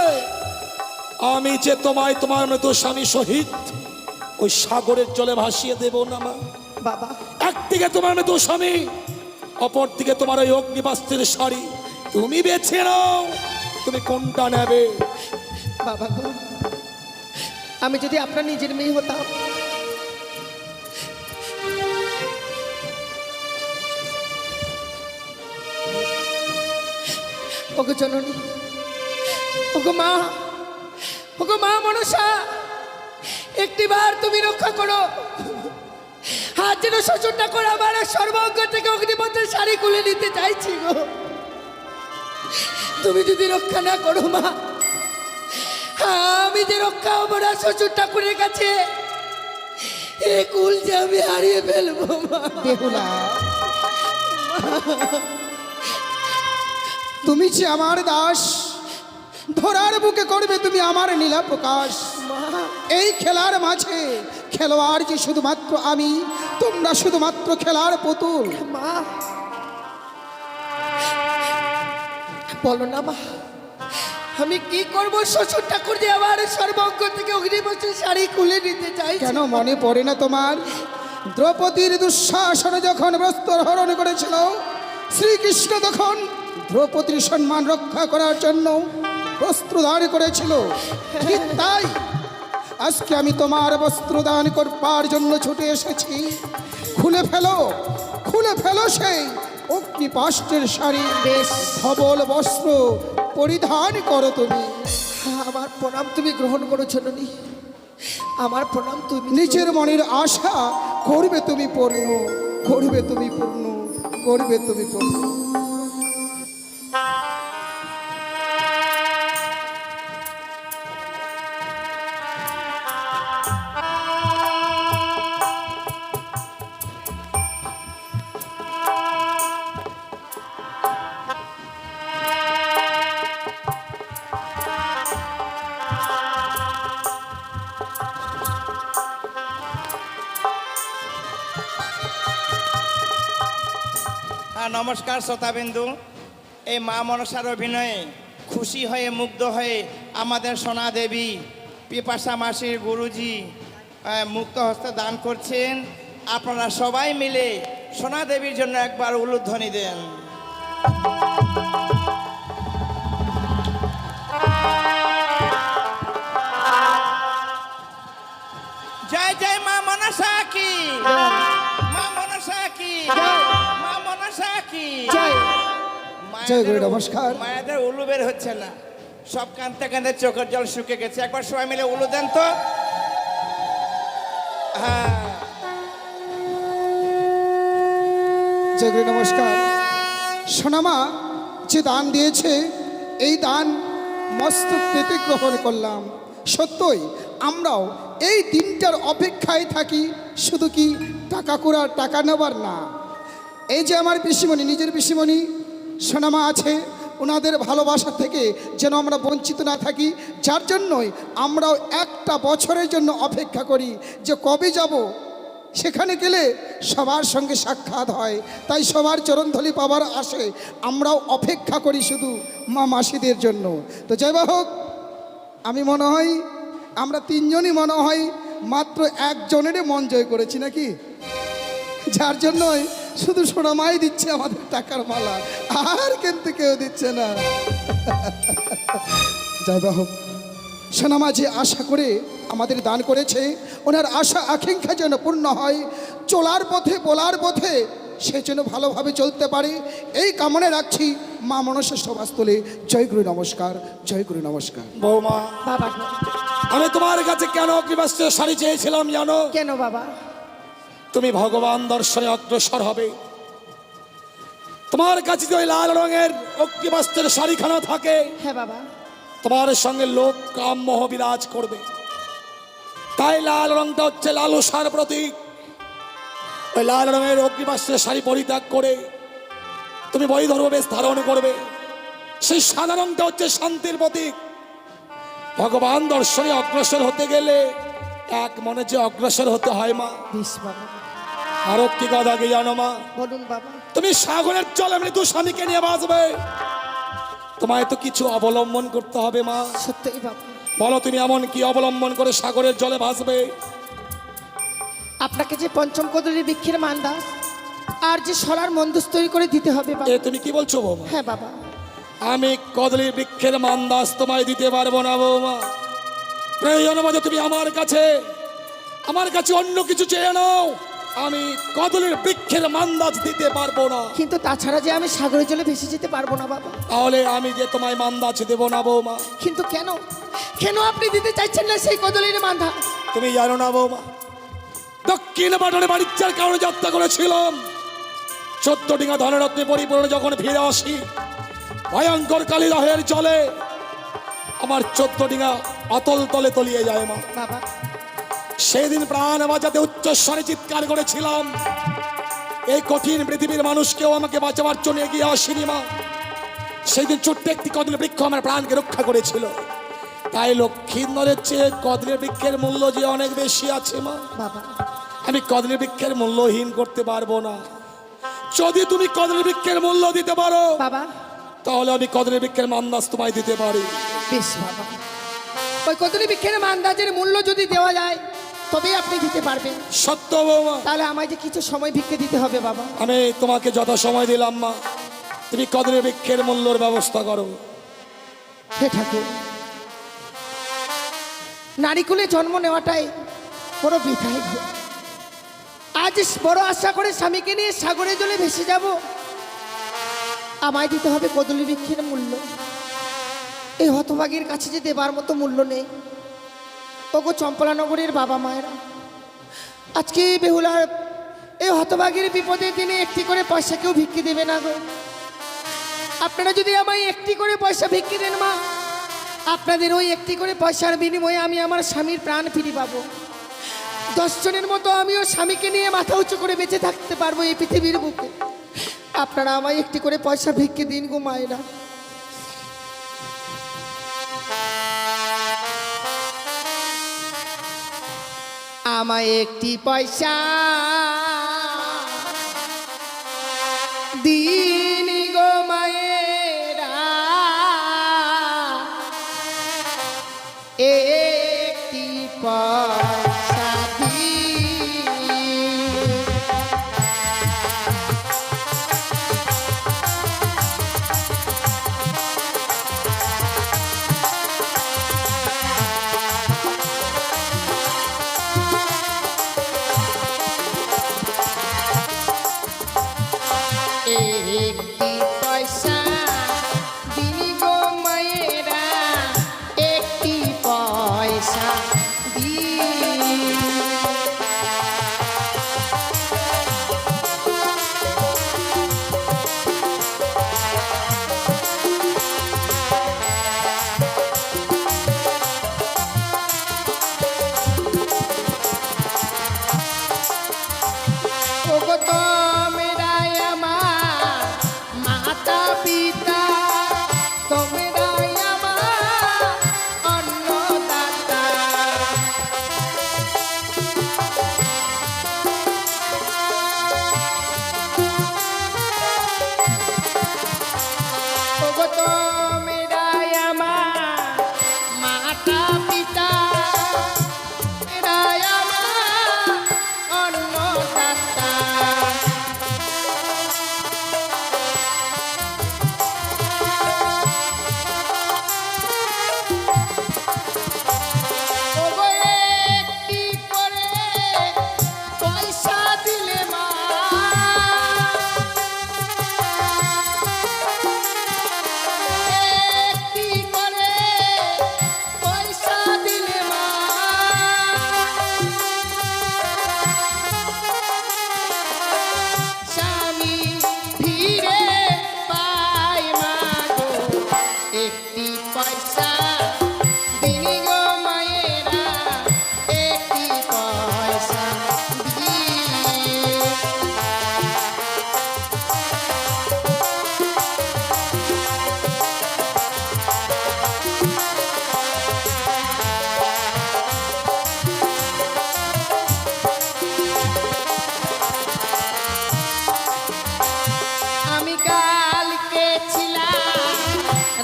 আমি যে তোমায় তোমার মতো স্বামী সহিত ওই সাগরের জলে ভাসিয়ে দেব না মা।
বাবা,
একদিকে তোমার মতো স্বামী, অপর দিকে তোমার ওই অগ্নিবস্ত্রের শাড়ি। তুমি বেছে নাও তুমি কোনটা নেবে।
বাবা গো, আমি যদি আপনার নিজের মেয়ে হতাম, ওগো জননী, ওগো মা, ওগো মা মনসা, একটিবার তুমি রক্ষা করো। হাত যেন শ্বশুরটা করে আমার সর্বাঙ্গ থেকে অগ্নিপথের শাড়ি খুলে নিতে চাইছি গো। তুমি যদি রক্ষা না করো মা, আমি যে রক্ষা হবো না শ্বশুর ঠাকুরের কাছে, এ কুল যে আমি হারিয়ে ফেলবো মা।
বেহুলা, তুমি যে আমার দাস, ধরার বুকে করবে তুমি আমার নীলা প্রকাশ। এই খেলার মাঝে খেলোয়াড় যে শুধুমাত্র আমি, তোমরা শুধুমাত্র খেলার পুতুল।
মা বলো না মা, আমি কি করবো? শ্বশুর ঠাকুর যে আমার সর্বাঙ্গ থেকে অগ্নিবস্ত্রের শাড়ি খুলে নিতে চাই।
কেন মনে পড়ে না তোমার দ্রৌপদীর দুঃশাসনে যখন বস্ত্র হরণ করেছিল, শ্রীকৃষ্ণ তখন দ্রৌপদীর সম্মান রক্ষা করার জন্য বস্ত্রদান করেছিল। ঠিক তাই আজকে আমি তোমার বস্ত্রদান করবার জন্য ছুটে এসেছি। খুলে ফেলো, খুলে ফেলো সেই অগ্নিপাষ্টের শাড়ি, বেশ ধবল বস্ত্র পরিধান করো তুমি।
আমার প্রণাম তুমি গ্রহণ করো জননী, আমার প্রণাম তুমি।
নিজের মনের আশা করবে তুমি পূর্ণ, করবে তুমি পূর্ণ, করবে তুমি পূর্ণ।
নমস্কার শ্রোতাবিন্দু। এই মা মনসার অভিনয়ে খুশি হয়ে মুগ্ধ হয়ে আমাদের সোনা দেবী পিপাসা মাসির গুরুজি মুক্ত হস্তে দান করছেন। আপনারা সবাই মিলে সোনা দেবীর জন্য একবার উলুধ্বনি দেন। জয় জয় মা মনসা কি, মা মনসা কি, মা মনসা কি।
জয় গুরু, নমস্কার।
মায়েদের উলু বের হচ্ছে না, সব কাঁদতে কাঁদতে চোখের জল শুকে গেছে। একবার সবাই মিলে উলু দেন তো। হ্যাঁ,
জয় গুরু, নমস্কার। সোনামা যে দান দিয়েছে, এই দান মস্তক পেতে গ্রহণ করলাম। সত্যই আমরাও এই দিনটার অপেক্ষায় থাকি, শুধু কি টাকা করার, টাকা নেবার না। এই যে আমার পিসিমণি, নিজের পিসিমণি সোনামা আছে, ওনাদের ভালোবাসা থেকে যেন আমরা বঞ্চিত না থাকি। যার জন্যই আমরাও একটা বছরের জন্য অপেক্ষা করি যে কবে যাব, সেখানে গেলে সবার সঙ্গে সাক্ষাৎ হয়, তাই সবার চরণধলি পাবার আসে আমরাও অপেক্ষা করি শুধু মা মাসিদের জন্য। তো যাই বা হোক, আমি মনে হয় আমরা তিনজনই মনে হয় মাত্র একজনেরই মন জয় করেছি নাকি, যার জন্যই শুধু সোনামাই দিচ্ছে আমাদের টাকার মালা, আর কিন্তু কেউ দিচ্ছে না। যাই বা হোক, সোনামা যে আশা করে আমাদের দান করেছে, ওনার আশা আকাঙ্ক্ষা যেন পূর্ণ হয়, চলার পথে বলার পথে সে যেন ভালোভাবে চলতে পারে, এই কামনা রাখছি মা মনসা সভাস্থলে। জয় গুরু নমস্কার, জয় গুরু নমস্কার।
বৌমা,
বাবা
আমি তোমার কাছে কেন অগ্নিবস্ত্রের শাড়ি চেয়েছিলাম জানো?
কেন বাবা?
তুমি ভগবান দর্শনে অগ্রসর হবে, তোমার কাছে যদি ওই লাল রঙের অগ্নিবস্ত্রের শাড়িখানা থাকে,
হ্যাঁ বাবা।
তোমার সঙ্গে লোক কাম মোহ বিরাজ করবে। তাই লাল রংটা হচ্ছে লালসার প্রতীক। ওই লাল রঙের অগ্নিবস্ত্রের শাড়ি পরিত্যাগ করে তুমি বৈধর্ম বেশ ধারণ করবে। সেই সাদা রংটা হচ্ছে শান্তির প্রতীক। ভগবান দর্শনে অগ্রসর হতে গেলে এক মনে যে অগ্রসর হতে হয় মা।
বেশ বাবা।
আরো কি কথা কি জানো মা?
বলুন বাবা।
তুমি সাগরের জলে মৃত্যু স্বামীকে নিয়ে বাঁচবে, তোমায় তো কিছু অবলম্বন করতে হবে মা।
সত্যই বাবা।
বলো তুমি এমন কি অবলম্বন করে সাগরের জলে ভাসবে?
আপনাকে যে পঞ্চম কদলী বৃক্ষের মান্দা আর যে সরার মন্দুস তৈরি করে দিতে হবে বাবা।
এ তুমি কি বলছো বৌমা?
হ্যাঁ বাবা।
আমি কদলী বৃক্ষের মান্দাস তোমায় দিতে পারবো না বৌমা। প্রয়োজন মতো তুমি আমার কাছে অন্য কিছু চেয়ে নাও, আমি কদলীর বৃক্ষের মান্দাজ দিতে পারবো না।
কিন্তু তাছাড়া যে আমি সাগরের জলে ভেসে যেতে পারবো না বাবা।
তাহলে আমি যে তোমায় মান্দাজ দেবো না বৌমা।
কিন্তু কেন কেন আপনি দিতে চাইছেন না সেই কদলীর মান্দা?
তুমি জানো না বৌমা, দক্ষিণ পাটনে বাণিজ্যের কারণে যাত্রা করেছিলাম, 14 ডিঙা ধনরত্নে পরিপূর্ণ যখন ফিরে আসি, ভয়ঙ্কর কালিদাহের জলে আমার 14 ডিঙা অতল তলে তলিয়ে যায় মা।
বাবা
সেদিন প্রাণ বাঁচাতে উচ্চস্বরে চিৎকার করেছিলাম, এই কঠিন পৃথিবীর মানুষকেও আমাকে বাঁচাবার জন্য এগিয়ে আসেনি মা। সেদিন ছোট্ট একটি কদলী বৃক্ষ আমার প্রাণকে রক্ষা করেছিল। তাই লক্ষ্মীন্দরের চেয়ে কদলী বৃক্ষের মূল্য যে অনেক বেশি আছে মা।
বাবা
আমি কদলী বৃক্ষের মূল্যহীন করতে পারবো না। যদি তুমি কদলী বৃক্ষের মূল্য দিতে পারো
বাবা
তাহলে আমি কদলী বৃক্ষের মান্দাজ তোমায় দিতে পারি।
বেশ বাবা, ওই কদলী বৃক্ষের মান্দাজের মূল্য যদি দেওয়া যায় তবেই আপনি দিতে পারবেন।
সত্য বৌমা,
তাহলে আমায় যে কিছু সময় ভিক্ষে দিতে হবে বাবা।
আমি তোমাকে যত সময় দিলাম মা, তুমি কদলী বৃক্ষের মূল্যর ব্যবস্থা করো।
হে ঠাকুর, নারীকুলে জন্ম নেওয়াটাই বড় বৃথাই গো। আজ বড় আশা করে স্বামীকে নিয়ে সাগরের জলে ভেসে যাব, আমায় দিতে হবে কদলী বৃক্ষের মূল্য। এই হতভাগীর কাছে যে দেবার মতো মূল্য নেই। ওগো চম্পলানগরের বাবা মায়েরা, আজকে বেহুলার এই হতভাগীর বিপদের দিনে একটি করে পয়সা কেউ ভিক্ষে দেবে না গো। আপনারা যদি আমায় একটি করে পয়সা ভিক্ষে দেন মা, আপনাদের ওই একটি করে পয়সার বিনিময়ে আমি আমার স্বামীর প্রাণ ফিরে পাবো। 10 জনের মতো আমিও স্বামীকে নিয়ে মাথা উঁচু করে বেঁচে থাকতে পারবো এই পৃথিবীর বুকে। আপনারা আমায় একটি করে পয়সা ভিক্ষে দিন গো মায়েরা। আমায় একটি পয়সা দিন গো মায়েরা, একটি পয়সা দিন। একটি পয়সা দিন গো মায়েরা, একটি পয়সা দিন।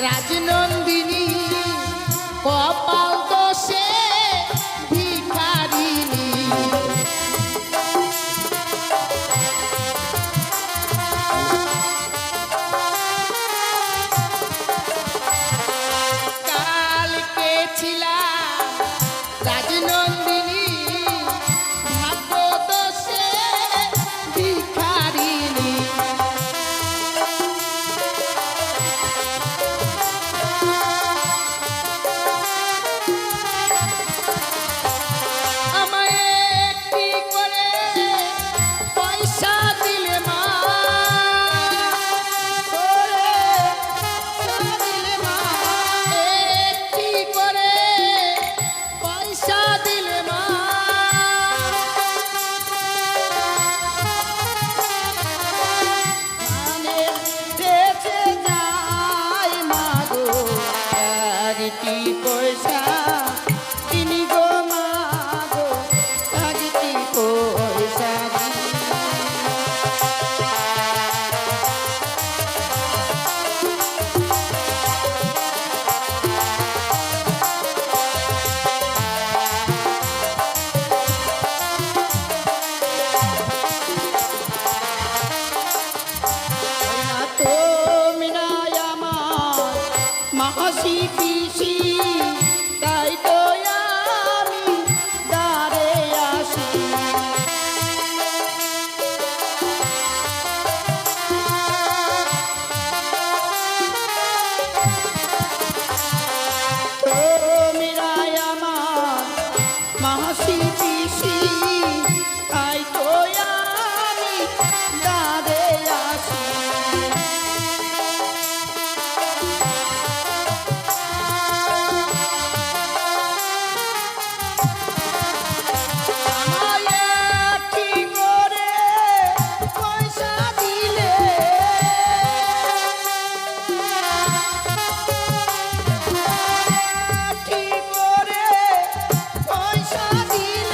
রাজনন্দিনী কপাল দোষে ভিখারিনী কালকে ছিলাম রাজনন্দিনী ভাগ্য দোষে ভিখারিনী আমায় একটি করে পয়সা দিলে মা দিলে মা একটি করে পয়সা দিলে মা মানে বেঁচে যায় মা গো একটি পয়সা তিনি গো মা গো একটি পয়সা তুমি নাই আমার মাসি পিসি তাই তো আমি দাঁড়ে আসি তুমি নাই আমার মাসি পিসি তাই তো আমি দাঁড়ে আসি আমায় একটি করে পয়সা দিলে একটি করে পয়সা দিলে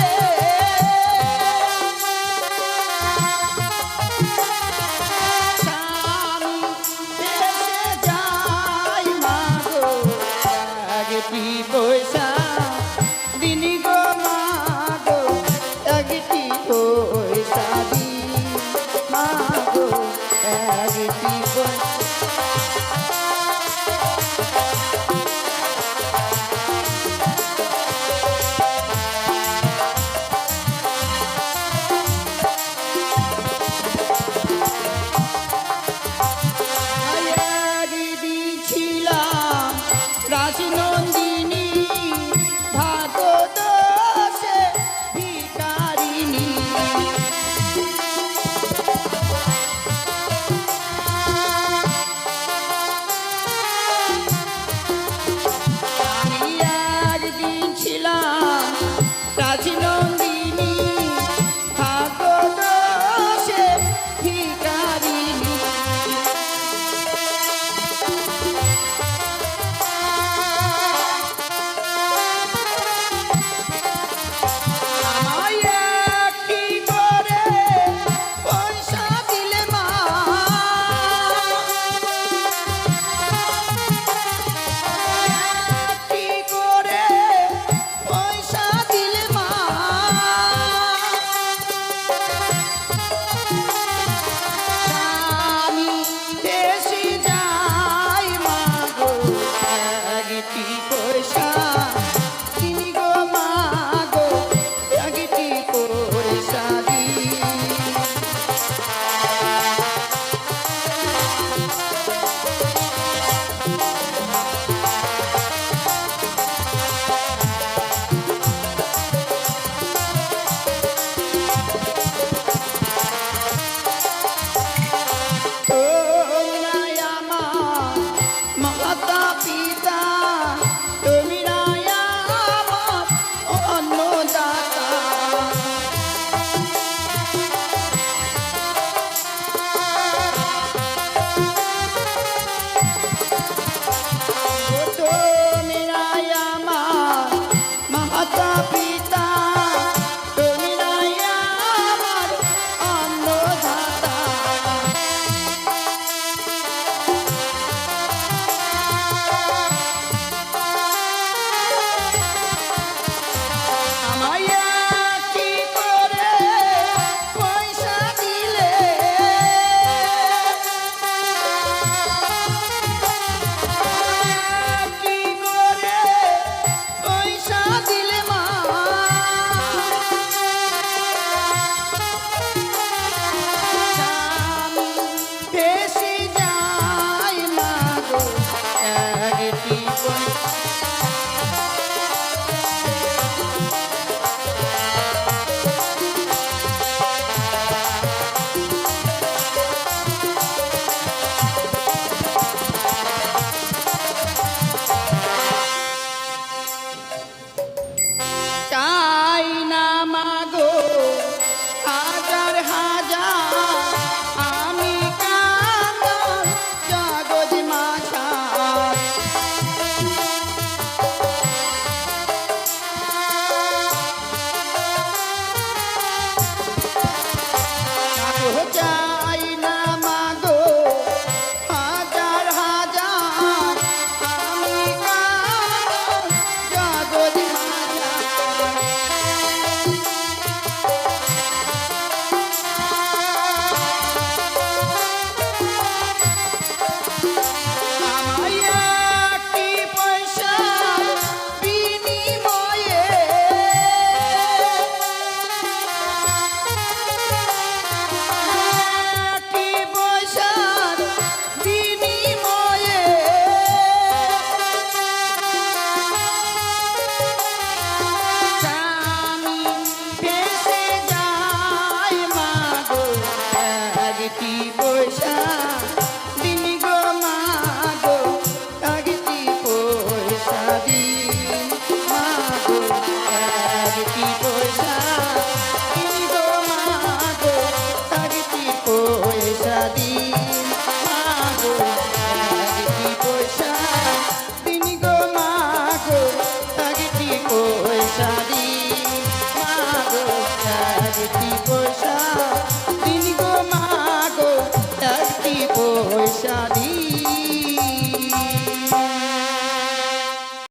দি